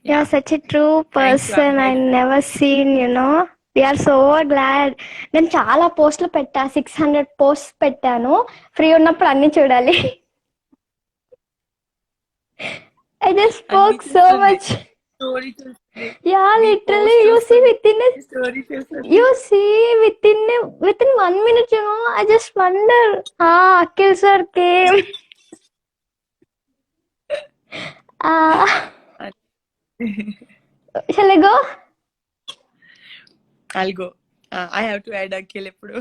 You're such a true person. I never seen, you know. We are so glad. నేను చాలా పోస్టులు పెట్టా, 600 post పెట్టాను. ఫ్రీ ఉన్నప్పుడు అన్ని చూడాలి. just spoke so much. Story చూస్తుంది Yeah, నీ literally, post you see చూస్తుంది within a, స్టోరీ చూస్తుంది you see within 1 minute, I just wonder. Akhil sir came. Shall I go? I'll go. I have to add Akhil ఇప్పుడు.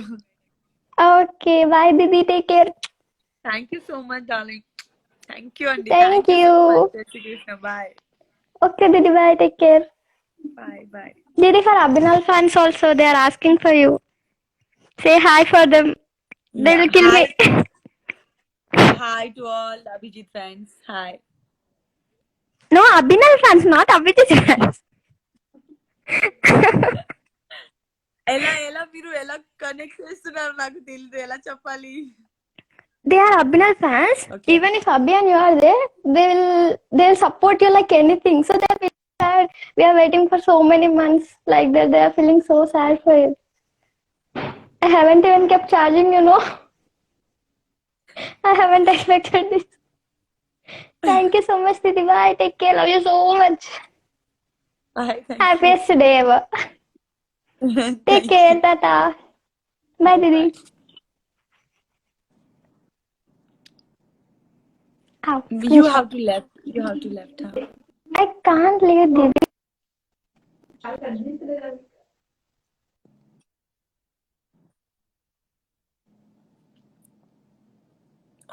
Okay, bye, Didi. Take care. Thank you so much, darling. Thank you, Andy. Thank so you. much. Jai Shri Krishna. Bye. Okay, Didi. Bye. Take care. Bye. Bye. Didi, for Abhinav fans also, they are asking for you. Say hi for them. They will kill me. Hi to all Abhijit fans. Hi. No, Abhinav fans, not Abhijit fans. ఎలా మీరు ఎలా connect చేస్తున్నారు నాకు తెలియదు ఎలా చెప్పాలి They are Abhinav fans. Okay. Even if Abhi and you are there, they'll support you like anything. So they're feeling sad. We are waiting for so many months like that. They are feeling so sad for you. I haven't even kept charging, I haven't expected this. Thank you so much, Didi. Bye. Take care. Love you so much. Bye. Happiest day ever. Take care. Tata. Bye, Didi. Ow. You have to left. Huh? I can't leave, Didi.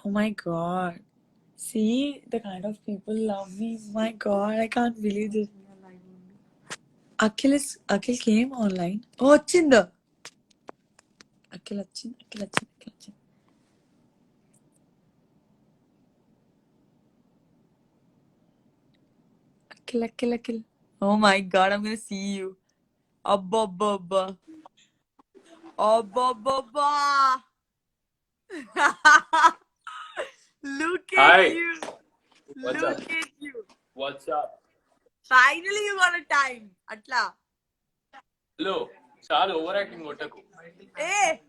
Oh my god. See the kind of people love me. My god, I can't believe this. Akhil came online. Oh, వచ్చిందా అఖిల్ వచ్చింది Akhil. Oh my god, I'm gonna see you. Abba. Look at Hi. you. What's Look up? at you. What's up? Finally you got a time. Atla. హలో చాలా over acting కొట్టకు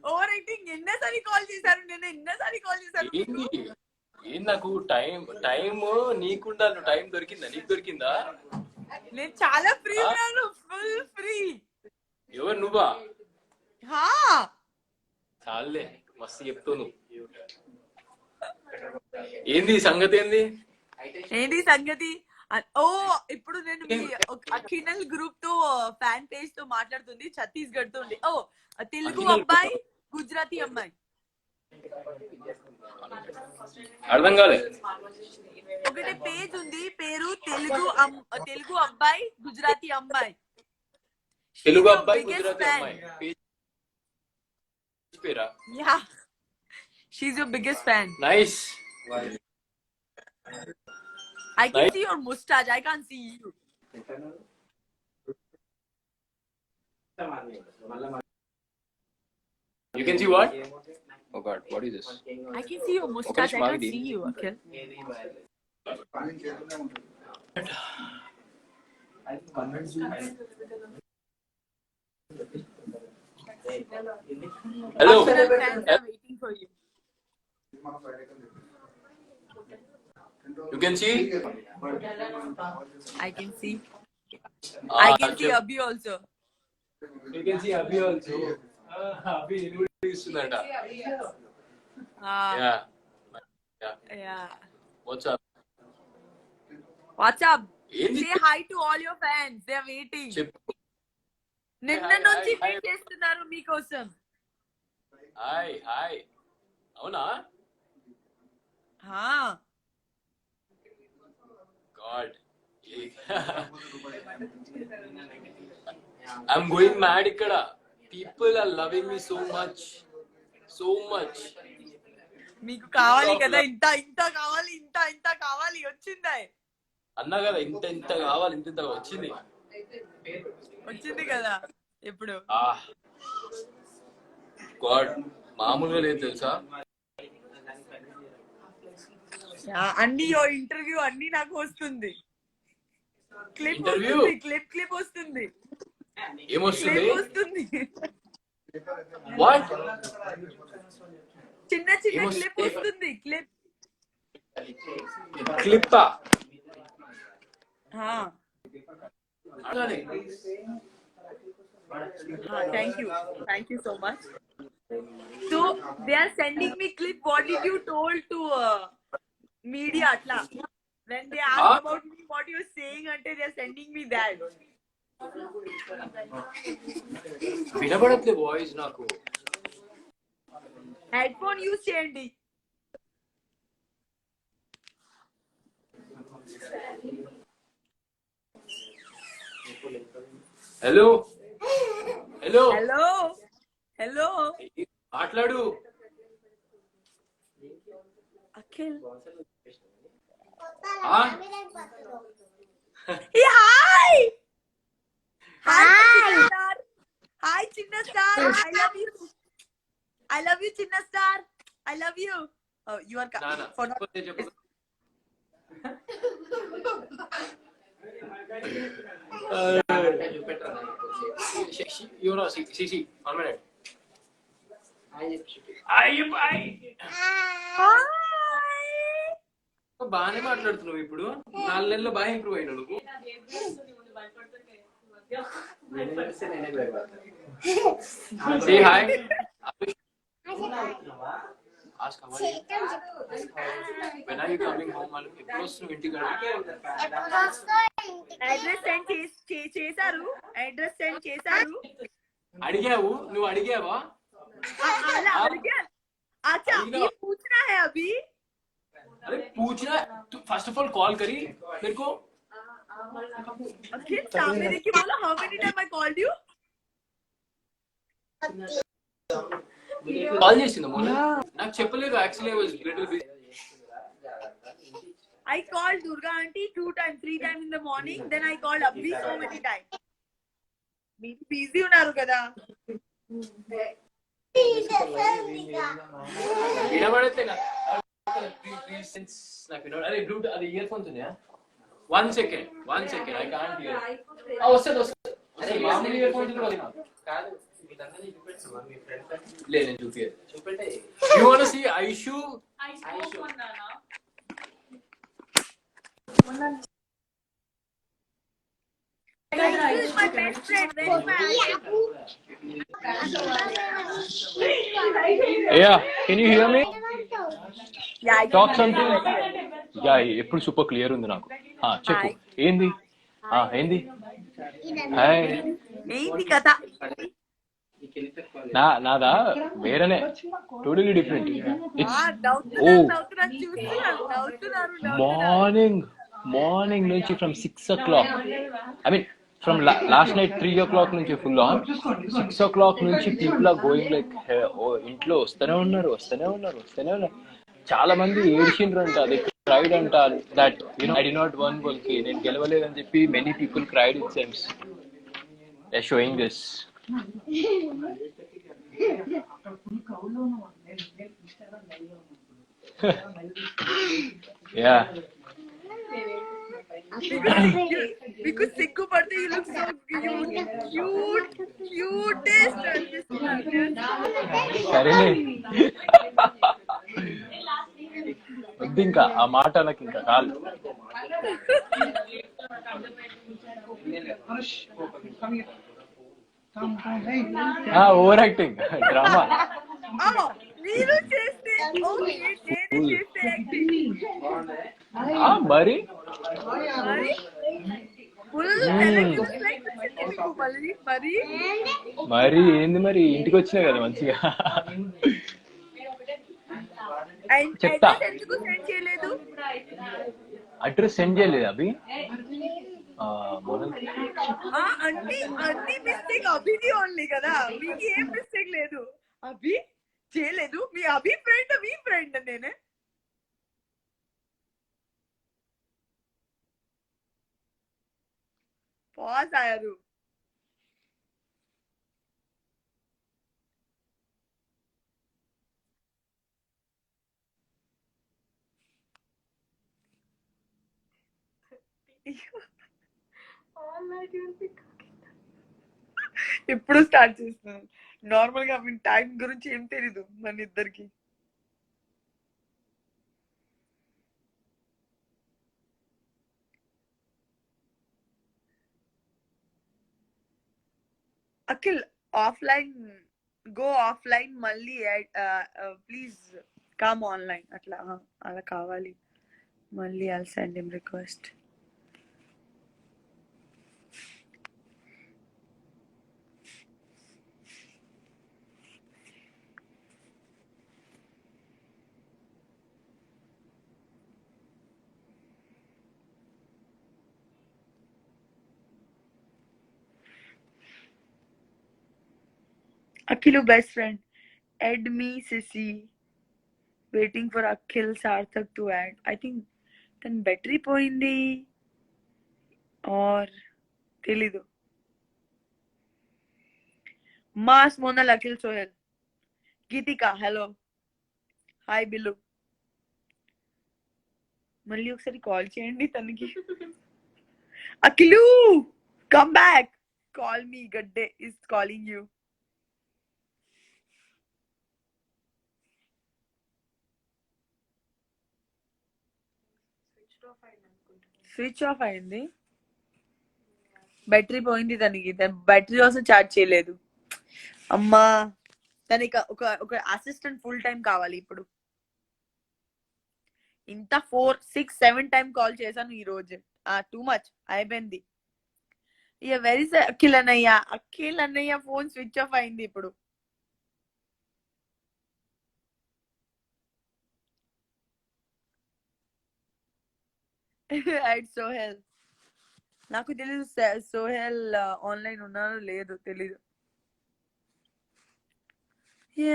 over acting ఎన్నసారి call చేశారు ఏంది ఏం నాకు time నీకుండాలి time దొరికిందా నీకు దొరికిందా నేను చాలా ఫ్రీ ఉన్నాను ఫుల్ ఫ్రీ ఎవరు నువ్వా హా చాలే మస్తు చెప్తావు నువ్వు ఏంది సంగతి ఏంటి సంగతి ఓ ఇప్పుడు నేను మీ అఖినల్ గ్రూప్ తో ఫ్యాన్ పేజ్ తో మాట్లాడుతుంది ఛత్తీస్గఢ్ తో ఓ తెలుగు అబ్బాయి గుజరాతీ అమ్మాయి అర్థం కాలే ఒకటే పేజ్ ఉంది పేరు తెలుగు అబ్బాయి గుజరాతీ అమ్మాయి తెలుగు అబ్బాయి గుజరాతీ అమ్మాయి పేరా yeah she's your biggest fan nice I can see your mustache. I can't see you. You can see what? Oh god, what is this? I can see your mustache. I can't see you, Akhil. Hello. Akhil fans are waiting for you. You can see? I can see. Ah, I can see Abhi also. You can see Abhi also. Abhi ఇస్తుందంట. Yeah. Yeah. What's up? What's up? ఏంది? Say hi to all your fans. They are waiting. చెప్పు. నిన్న Hi, నుంచి hi, wait చేస్తున్నారు మీకోసం. Hi అవునా హా God. I'm going mad ఇక్కడ. People are loving me so much. మీకు కావాలి కదా ఇంత కావాలి వచ్చిందా అన్నా కదా ఇంత కావాలి ఇంత వచ్చింది కదా ఇప్పుడు గాడ్ మామూలుగా లేదు తెలుసా అన్ని ఇంటర్వ్యూ అన్ని నాకు వస్తుంది క్లిప్ వస్తుంది ఏమొస్తుంది వస్తుంది వాట్ చిన్న క్లిప్ వస్తుంది క్లిప్పా हाँ thank you so much. So they are sending me clip. What did you told to media atla? When they ask about me, what you're saying, until they're sending me that. వినబడట్లే voice నాకు. Headphone use చేయండి. Hello hello Hello. Hello. మాట్లాడు. Akhil. ఆ? Hey, hi. Hi. Chinna Star. Hi, Chinna Star. I love you. I love you, Chinna Star. I love you. Oh, you are నా, నా. for not. చెప్పొద్దే, చెప్పొద్దు. You know CC 1 minute. బాగానే మాట్లాడుతున్నావు ఇప్పుడు. 4 నెలల్లో బాగా ఇంప్రూవ్ అయినా నువ్వు. Say hi. Ask how are you? When are you coming home? ఎప్పుడు వస్తున్నావు ఇంటికి? అడ్రస్ సెండ్ చేశారు. అడ్రస్ సెండ్ చేశారు. అడిగావు, నువ్వు అడిగావా? అలా అడిగా. अच्छा ये पूछना है अभी. अरे पूछना, तू फर्स्ट ऑफ ऑल कॉल करी मेरे को. अखिल सामने देख के बोलो how many time I called you. Call చేసిందా మొన్న? నాకు చెప్పలేదు actually. I was little busy. I called Durga aunty 2 times 3 times in the morning, then I called Abhi so many times. మీరు బిజీ ఉన్నారు కదా. వినబడట్లే నాకు. అరే బ్లూటూత్ అది ఇయర్ ఫోన్స్ ఉన్నాయా? 1 second ఐ కాంట్ హియర్. వస్తుంది. అరే మామూలు ఇయర్ ఫోన్స్ కూడా వదినా కాదు. లేదు నేను చూపియదు. You want to see Aishu? This is my best friend. Where is my Yeah, can you hear me? Yeah, Talk something. Yeah, ఎప్పుడు సూపర్ క్లియర్ ఉంది నాకు. చెప్పు. ఏంది? ఏంది? హాయ్. ఏంటి కథ? నాదా వేరేనే, టోటలీ డిఫరెంట్. మార్నింగ్ నుంచి from 6 o'clock, I mean from last night 3 o'clock నుంచి ఫుల్ ఆన్. 6 o'clock నుంచి పీపుల్ ఆర్ గోయింగ్ లైక్ ఇంట్లో వస్తూనే ఉన్నారు. చాలా మంది ఏడ్చిండ్రు అంట. దే క్రైడ్ అంట that I did not won బోల్కి, నేను గెలవలేదని చెప్పి many people cried it seems. They showing this. Yeah. Because సిగ్గుపడితే you look so cutest. సరేలే. వద్దు ఇంకా ఆ మాట నాకు ఇంకా కాదు. Over acting, drama. మీరు చేస్తే మరి మరి ఏంది మరి, ఇంటికి వచ్చినా కదా మంచిగా. చెప్తా. అడ్రస్ సెండ్ చేయలేదు అభి. అన్ని మిస్టేక్ అభిది ఓన్లీ కదా, మీకు ఏం మిస్టేక్ లేదు. అభి చేయలేదు. మీ అభి ఫ్రెండ్, మీ ఫ్రెండ్ నేనే. పాస్ అయ్యారు. ఇప్పుడు స్టార్ట్ చేస్తున్నాను. నార్మల్ గా మీ టైం గురించి ఏం తెలీదు మన ఇద్దరికి. అఖిల్ ఆఫ్లైన్ గో ఆఫ్లైన్ మళ్ళీ ప్లీజ్ కమ్ ఆన్లైన్ అట్లా అలా కావాలి మళ్ళీ I'll send him request. Akhilu best friend. Add me, Sissy. Waiting for Akhil Sarthak to add. I think తన బ్యాటరీ పోయింది ఆర్ తెలీదు. Mass Monal Akhil Sohel Geethika hello hi Billu. మళ్ళీ ఒకసారి కాల్ చేయండి తనకి. Akhil come back call me Gadde is calling you. Switch off అయింది. Battery పోయింది తనకి. బ్యాటరీ కోసం చార్జ్ చేయలేదు. అమ్మా తనకి ఒక అసిస్టెంట్ ఫుల్ టైం కావాలి ఇప్పుడు. ఇంత 4, 6, 7 టైం కాల్ చేశాను ఈ రోజు. టూ మచ్ అయిపోయింది. ఇక వెరీ అఖిల్ అన్నయ్య ఫోన్ స్విచ్ ఆఫ్ అయింది ఇప్పుడు. సోహెల్ నాకు తెలీదు సోహెల్ ఆన్లైన్ ఉన్నారో లేదో తెలీదు.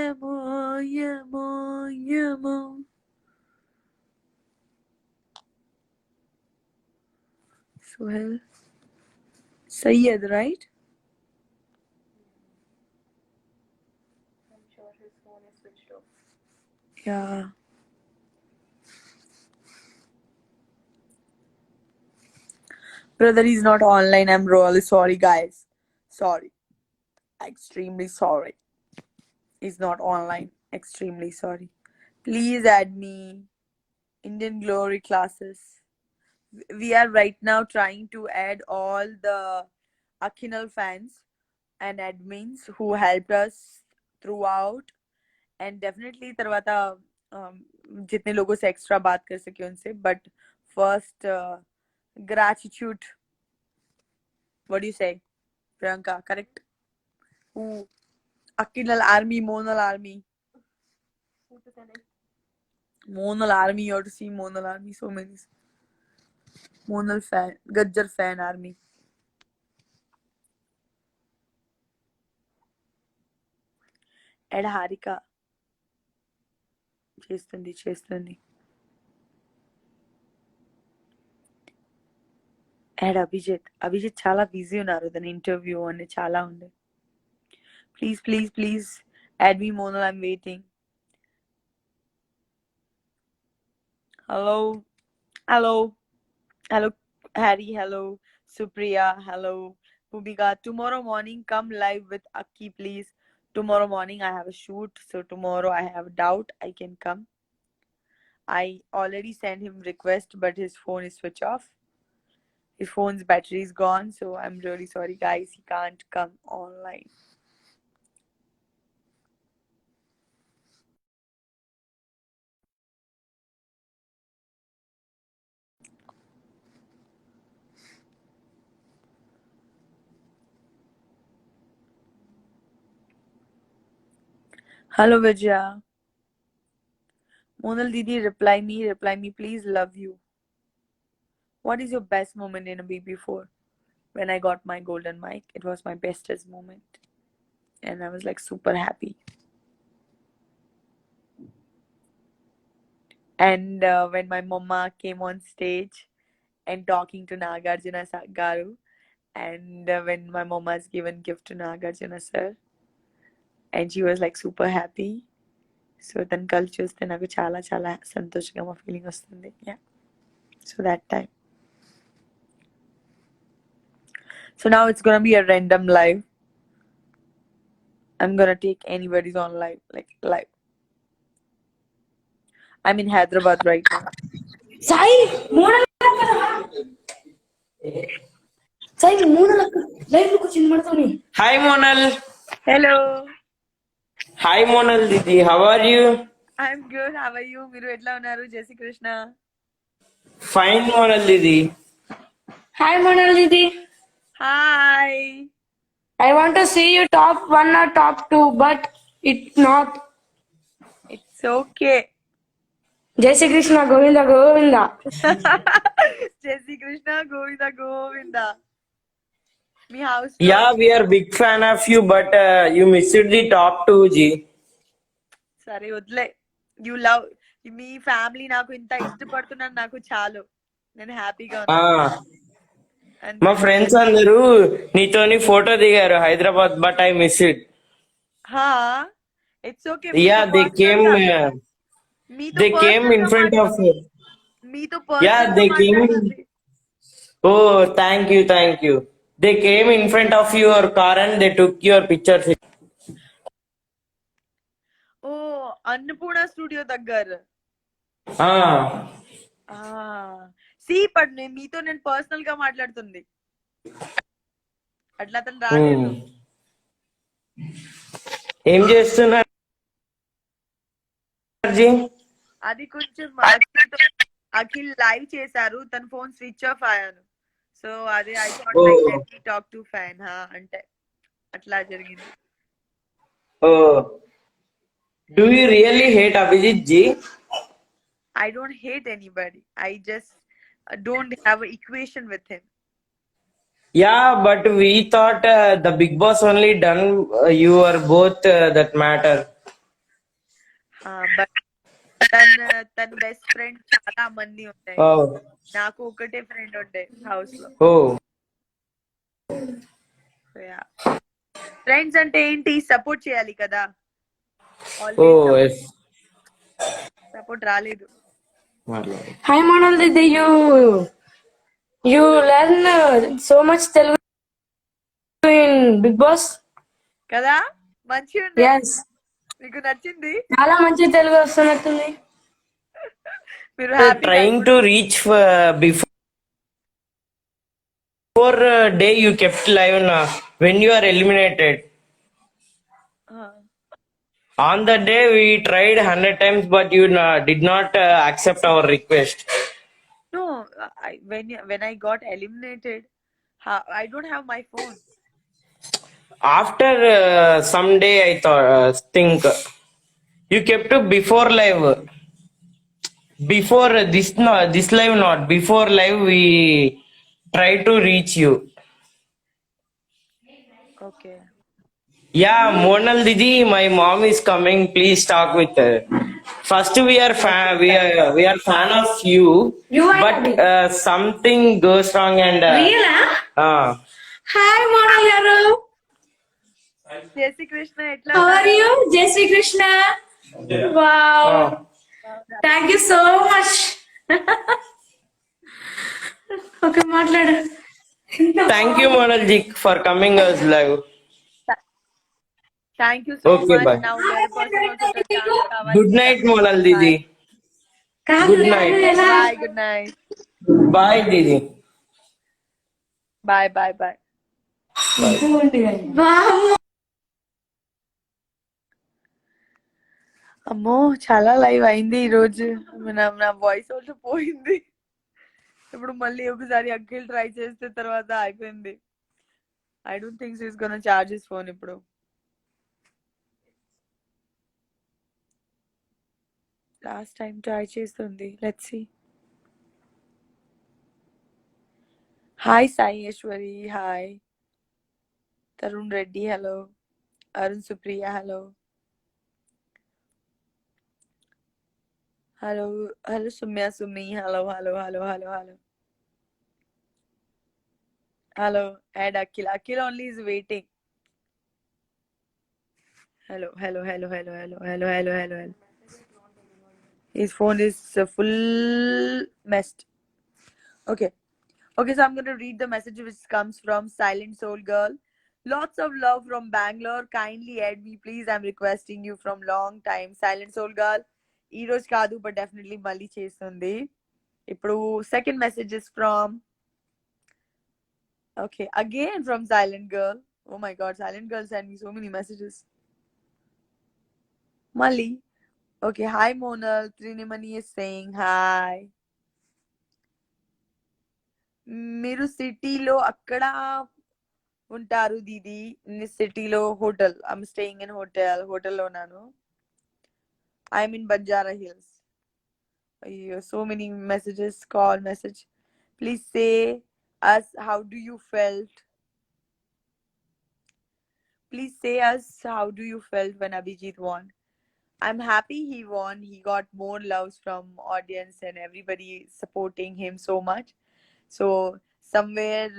ఏమో ఏమో ఏమో. Sohel Syed right. Yeah. Brother, he's not online. I'm really sorry, guys. Sorry. Extremely sorry. He's not online. Extremely sorry. Please add me. Indian Glory classes. We are right now trying to add all the Akinal fans and admins who helped us throughout. And definitely tarvata जितने लोगों से extra बात कर सके उनसे. But first gratitude. What do you say, Priyanka? Correct? Who? Akinal army, Monal army. Monal army, you have to see Monal army. So many. Monal fan, Gajjar fan army. Ed Harika. చేస్తుంది. And Abhijit చాలా busy ఉన్నారు. దాని interview అని చాలా ఉంది. Please add me Monal. I'm waiting. Hello Harry. Hello Supriya. Hello Bhumika. Tomorrow morning come live with Akki please. Tomorrow morning I have a shoot, so tomorrow I have doubt I can come. I already sent him request, but his phone is switch off. His phone's battery is gone, so I'm really sorry guys, he can't come online. Hello Vijaya. Monal Didi, reply me please. Love you. What is your best moment in a BB4? When I got my golden mic, it was my bestest moment. And I was like super happy. And when my mama came on stage and talking to Nagarjuna Garu, and when my mama has given gift to Nagarjuna sir, and she was like super happy. So then kalli chuste naku chala santoshanga feeling vastundi. Yeah. So that time. So now it's gonna be a random live. I'm gonna take anybody's on live, like live. I'm in Hyderabad right now. Sai, Mona. Sai Monal live లోకి వచ్చింది మనతోని. Hi Monal. Hello. Hi Monal Didi. How are you? I'm good. How are you? మీరు ఎట్లా ఉన్నారు? Jai Shri Krishna. Fine Monal Didi. Hi Monal దీది. Hi. I want to see you top 1 or top 2, but it's not. It's okay. జై శ్రీ కృష్ణ గోవింద గోవింద. జై శ్రీ కృష్ణ గోవింద గోవింద. మీ house Yeah, we are big fan of you, but you missed the top 2 G. సరే వదిలే. You love me family నాకు ఇంత ఇష్టపడుతున్నారు నాకు చాలు. నేను హ్యాపీగా ఉన్నాను. మా ఫ్రెండ్స్ అందరూ నీతోని ఫోటో దిగారు Hyderabad, but I miss it. It's okay. Yeah, they came in front of you. మీతో Yeah, they came. Oh, thank you. They came in front of your car and they took your pictures. Oh Annapurna studio దగ్గర. సి పడ్ మీతో నేను personal గా మాట్లాడుతుంది. అట్లా అతను రాలేదు. ఏం చేస్తున్నారు? అది కొంచెం అఖిల్ లైవ్ చేశారు, తన ఫోన్ స్విచ్ ఆఫ్ అయ్యాను. సో అది I thought like talk to fan అంటే అట్లా జరిగింది. Oh, do you really hate Abhijit Ji? I don't hate anybody. I just don't have an equation with him. Yeah, but we thought the Big Boss only done you are both that matter. But తన best friend చాలా మంది ఉంటాయి. Oh. నాకు ఒకటే friend ఉండే house లో. Oh. Friends అంటే ఏంటి? సపోర్ట్ చేయాలి కదా. Oh, yes. సపోర్ట్ రాలేదు. Hi Monal Didi. You learn so much Telugu in Big Boss. కదా మంచిగా ఉంది. Yes. మీకు నచ్చింది? చాలా మంచి తెలుగు వస్తున్నట్టుంది. మీరు Trying to reach before day you kept live when you are eliminated. On the day we tried 100 times, but you did not accept our request. No, when I got eliminated, I don't have my phone. After some day, I think you kept before live. Before this live, not before live, we tried to reach you. Okay. Yeah, Monal Didi, my mom is coming. Please talk with her. First, we are fan of you, but something goes wrong and. Hi Monal గారు. జై శ్రీ కృష్ణ ఎట్లా? How are you? జై Shri Krishna. Wow. Thank you so much. Okay, మాట్లాడు. Thank you, Monal Ji, for coming us live. Thank you so Okay, much. bye. Now the person also the chance kavali. Good night, Monal Didi. Good night. Bye. Good night. Bye, Didi. Bye. అమ్మో చాలా live అయింది ఈ రోజు. నా voice also పోయింది. ఇప్పుడు మళ్ళీ ఒకసారి అఖిల్ ట్రై చేస్తే తర్వాత అయిపోయింది. I don't think so is gonna charge his phone ఇప్పుడు. లాస్ట్ టైం ట్రై చేస్తుంది. Let's see. Hi Sayeshwari. Hi Tarun Reddy. Hello Arun Supriya. Hello Sumya Sumi. Hello add Akhil only is waiting. Hello. His phone is full messed. Okay, so I'm going to read the message which comes from Silent Soul Girl. Lots of love from Bangalore. Kindly add me please. I'm requesting you from long time. Silent Soul Girl. ఈ రోజు కాదు, but definitely మళ్ళీ చేస్తుంది. ఇప్పుడు second message is from Okay, again from Silent Girl. Oh my god, Silent Girl sent me so many messages. Mali. Okay, hi Monal. Trinimani is saying hi. మీరు సిటీలో అక్కడ ఉంటారు దీది సిటీలో హోటల్ ఐఎమ్ స్టేయింగ్ ఇన్ హోటల్లో ఉన్నాను I'm in Banjara hills అయ్యో so many messages call message please say us how do you felt please say us how do you felt when Abhijit won. I'm happy he won. He got more loves from audience and everybody supporting him so much. So somewhere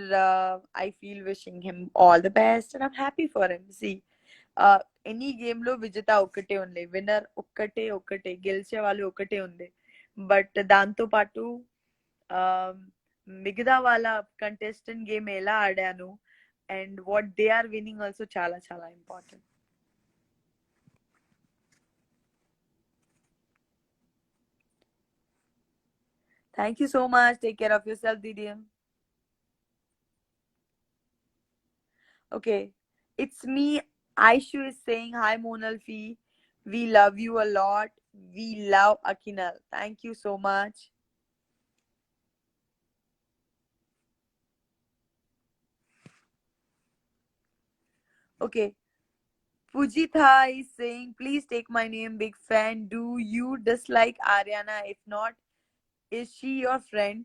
I feel wishing him all the best and I'm happy for him. See, any game లో విజేత ఒక్కటే ఉంది winner ఒక్కటే గెలిచే వాళ్ళు ఒక్కటే ఉంది but దాంతో పాటు మిగతా వాళ్ళ కంటెస్టెంట్ గేమ్ ఎలా ఆడాను and what they are winning also చాలా చాలా important. Thank you so much. Take care of yourself, Didi. Okay, it's me. Aishu is saying hi, Monal Fee. We love you a lot. We love Akinal. Thank you so much. Okay, Pujitha is saying, please take my name, big fan. Do you dislike Ariana? If not, is she your friend?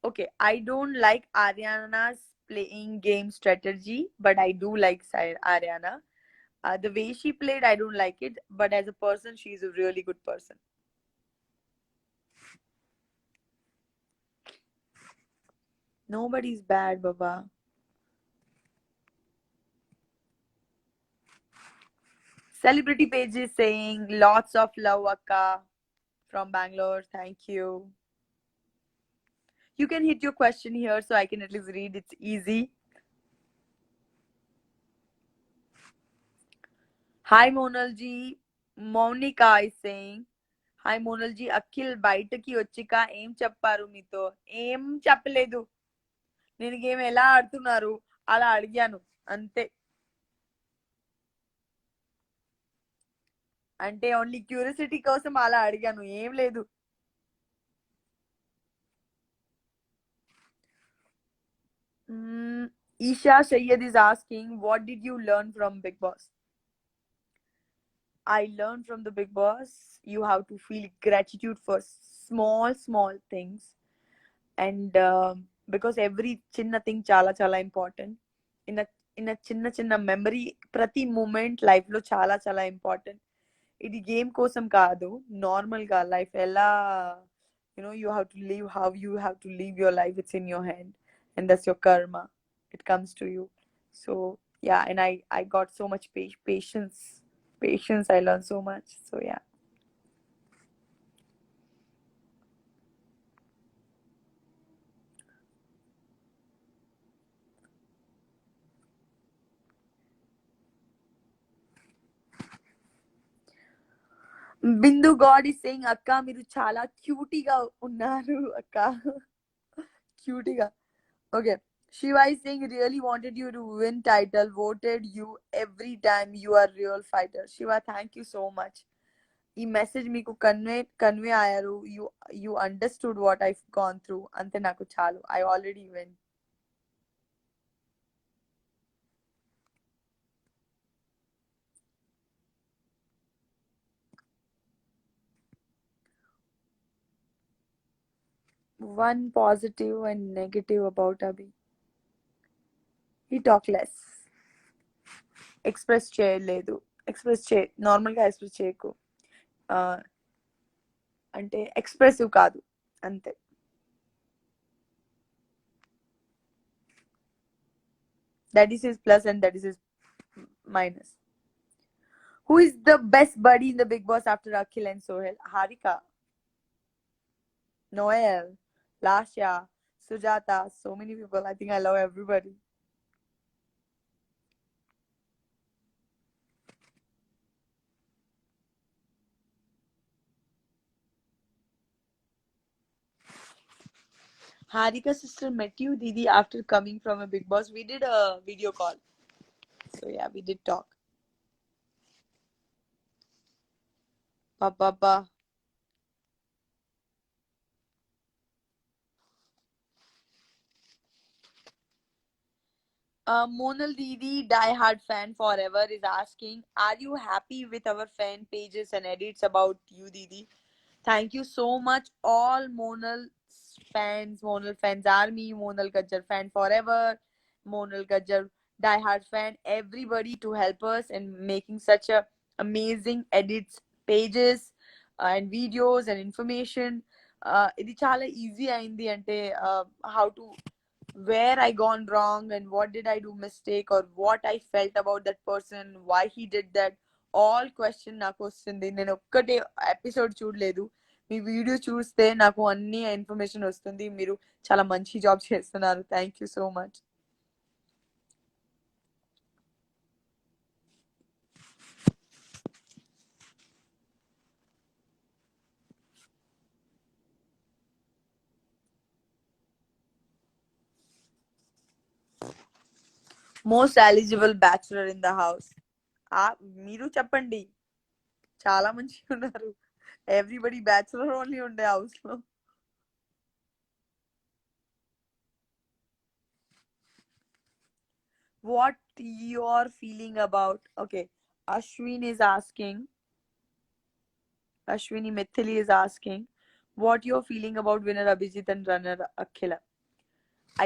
Okay, I don't like Ariana's playing game strategy, but I do like Ariana. The way she played, I don't like it, but as a person, she's a really good person. Nobody's bad, Baba. Celebrity page is saying lots of love, Akka from Bangalore. Thank you. You can hit your question here so I can at least read. It's easy. Hi, Monal ji. Monica is saying, hi, Monal ji. Akhil బయటకి వచ్చాక ఏం చెప్పారు మీతో? ఏం చెప్పలేదు. నేను game ఎలా ఆడుతున్నారు అలా అడిగాను అంతే. అంటే ఓన్లీ క్యూరియాసిటీ కోసం అలా అడిగాను, ఏం లేదు. Isha Sayyed is asking, what did you learn from Big Boss? I learned from the Big Boss, you have to feel gratitude for small things. And because every chinna thing chala chala important. In a chinna memory, prati moment life lo chala chala important. ఇది game కోసం కాదు, normal గా life ఎలా you have to live how you have to live your life. It's in your hand and that's your karma. It comes to you. So yeah, and I got so much patience. I learned so much. So yeah. Bindu God is saying, Akka, మీరు చాలా క్యూటీగా ఉన్నారు అక్క. క్యూటీగా. Okay. Shiva is saying, really wanted you to win title, voted you every time. You are real fighter. Shiva, thank you so much. ఈ message మీకు convey అయ్యారు. You understood what I gone through. అంతే, నాకు చాలు. I already win. One positive and negative about Abhi. He talk less. Express చేయలేదు. నార్మల్గా express చేయకు. అంటే ఎక్స్ప్రెసివ్ కాదు అంతే. That is his plus and that is his minus. Who is the best buddy in the Big Boss after Akhil and Sohel? Harika, Noel, Lasha, Sujata, so many people. I think I love everybody. Harika's sister met you, Didi, after coming from a Big Boss. We did a video call. So yeah, we did talk. Ba. Monal Didi, diehard fan forever, is asking, are you happy with our fan pages and edits about you, Didi? Thank you so much, all Monal fans army, Monal Gajjar fan forever, Monal Gajjar diehard fan, everybody to help us in making such a amazing edits, pages, and videos and information. ఇది చాలా easy అయింది అంటే how to where I gone wrong and what did I do mistake or what I felt about that person, why he did that. All question నాకు వస్తుంది. నేను ఒక్కటే episode చూడలేదు, మీ video చూస్తే నాకు అన్ని ఇన్ఫర్మేషన్ వస్తుంది. మీరు చాలా మంచి జాబ్ చేస్తున్నారు. Thank you so much. Most eligible bachelor in the house. మీరు చెప్పండి, చాలా మంచిగా ఉన్నారు. ఎవ్రీబడి బ్యాచులర్ ఓన్లీ ఉండే హౌస్ లో. What you're feeling about? Okay, Ashwini Mithili is asking what you're feeling about winner Abhijit and runner Akhil.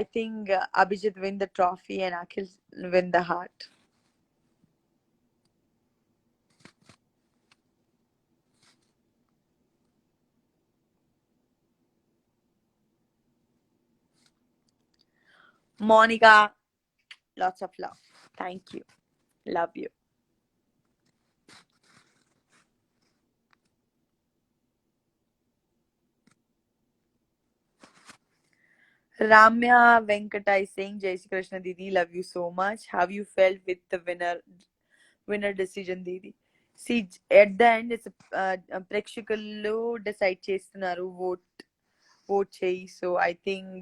I think Abhijit win the trophy and Akhil win the heart. Monica, lots of love. Thank you. Love you. Ramya Venkata is saying, Jai Shri Krishna Didi, love you so much. How you felt with the winner decision, Didi? See, at the end, it's ప్రేక్షకులు decide చేస్తున్నారు, vote చేయి. So I think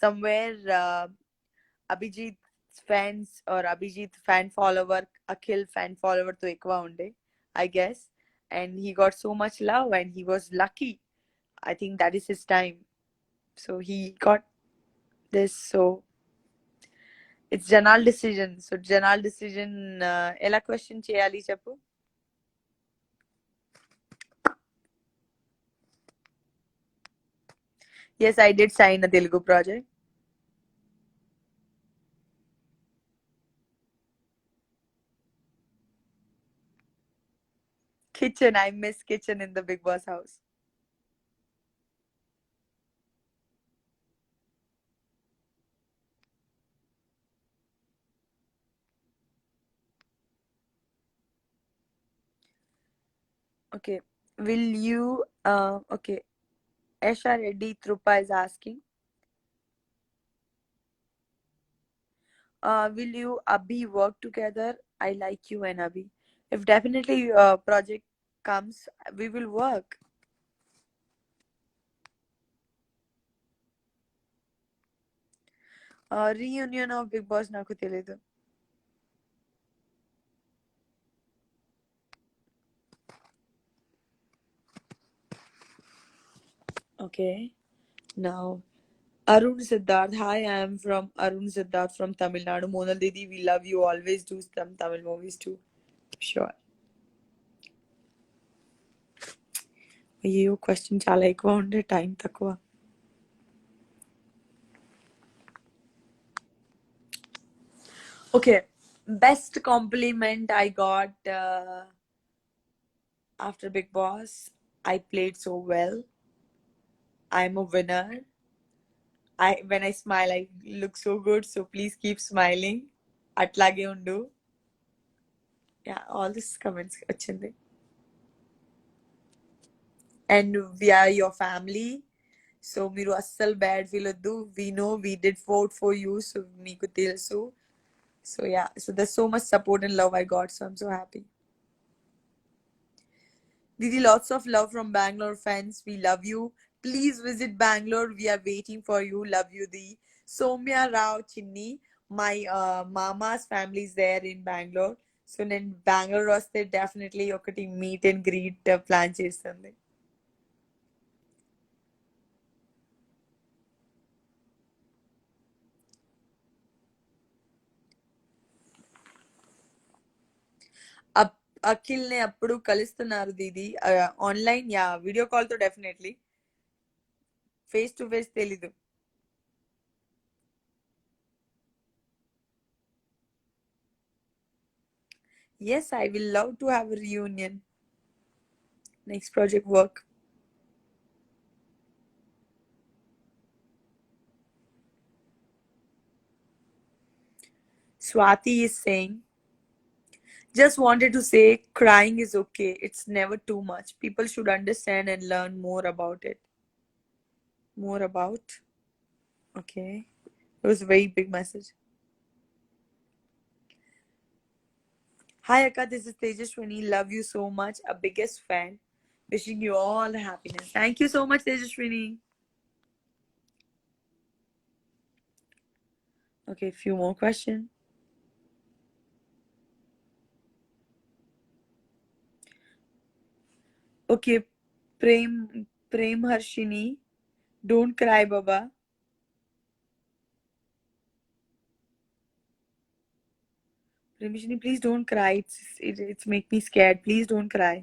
somewhere Abhijit fans or Abhijit fan follower, Akhil fan follower తో ఎక్కువ ఉండే, I guess. And he got so much love and he was lucky. I think that is his time. So he got this. So it's Janal decision. So Janal decision ఎలా question చేయాలి చెప్పు. Yes, I did sign a Telugu project. Kitchen, I miss kitchen in the Big Boss house. Okay, will you okay, Esha Reddy Trupa is asking, will you Abhi work together? I like you and Abhi. If definitely project comes, we will work. Reunion of Big Boss నాకు తెలియదు. Okay, now Arun Siddharth. Hi, I am from Arun Siddharth from Tamil Nadu. Monal Didi, we love you. Always do some Tamil movies too. Sure. అయ్యో question చాలా ఎక్కువ ఉండే, time తక్కువ. Okay, best compliment I got after Big Boss. I played so well. I'm a winner. When I smile, I look so good. So please keep smiling. Atlage undu. Yeah, all these comments వచ్చింది. And we are your family. So మీరు అస్సలు bad feel వద్దు. We know we did vote for you. So మీకు తెలుసు. So yeah, so there's so much support and love I got. So I'm so happy. Didi, lots of love from Bangalore fans. We love you. Please visit Bangalore. We are waiting for you. Love you, the Somya Rao Chinni. My mama's family is there in Bangalore. So నేను బెంగళూరు వస్తే definitely ఒకటి meet and greet plan చేస్తుంది. అఖిల్ ని అప్పుడు కలుస్తున్నారు దీది online yeah video call తో definitely face to face తెలీదు. Yes, I will love to have a reunion. Next project work. Swati is saying, just wanted to say crying is okay. It's never too much. People should understand and learn more about it. More about? Okay. It was a very big message. Hi Akka, this is Tejaswini. Love you so much. A biggest fan. Wishing you all the happiness. Thank you so much, Tejaswini. Okay, few more questions. Okay, Prem Harshini. Don't cry, Baba. Premishini, please don't cry. It's make me scared. Please don't cry.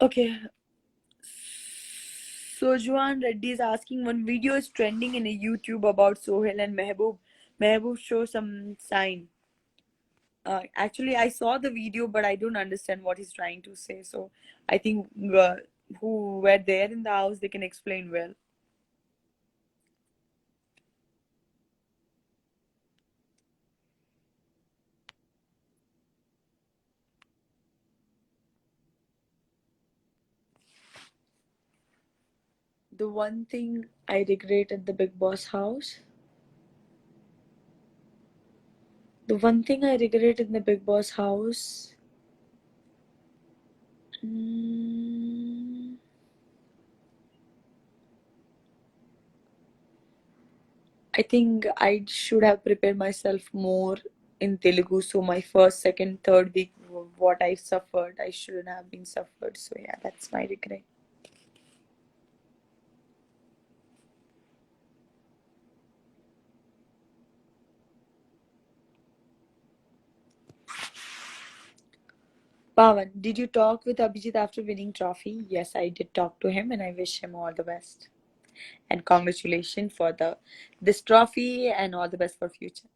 Okay. Sojuan Reddy is asking, one video is trending in a YouTube about Sohail and Mehboob. Mehboob show some sign. Actually, I saw the video, but I don't understand what he's trying to say. So I think who were there in the house, they can explain well. The one thing I regret at the Big Boss house. The one thing I regret in the Big Boss house. I think I should have prepared myself more in Telugu. So my first, second, third week, what I suffered, I shouldn't have been suffered. So yeah, that's my regret. Pawan, did you talk with Abhijit after winning trophy? Yes, I did talk to him and I wish him all the best. And congratulations for this trophy and all the best for future.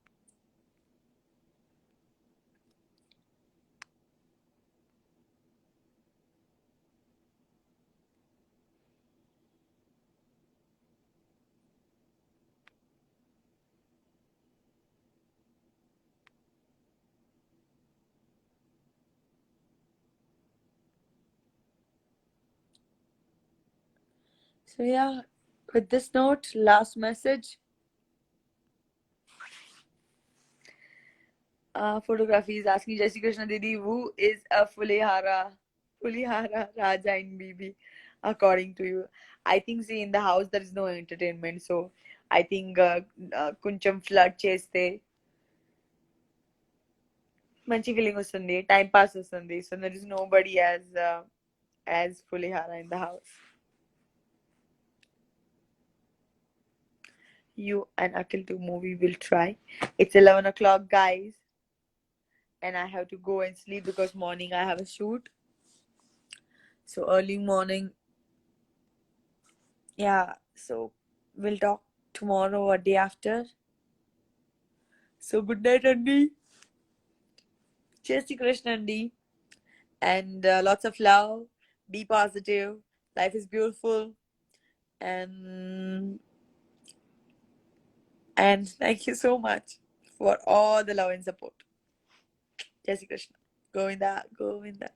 So yeah, with this note, last message. Photography is asking Jai Shri Krishna Didi, who is a Fulihara Raja in BB, according to you? I think, see, in the house there is no entertainment, so I think కొంచెం flood చేస్తే మంచి feeling వస్తుంది, time pass వస్తుంది. So there is nobody as Fulihara in the house. You and Akhil to movie will try. It's 11 o'clock, guys, and I have to go and sleep because morning I have a shoot. So early morning. Yeah, so we'll talk tomorrow or day after. So good night, Andy. Jai Shri Krishna, Andy. And lots of love. Be positive. Life is beautiful. And thank you so much for all the love and support. Jai Shri Krishna. Govinda, Govinda.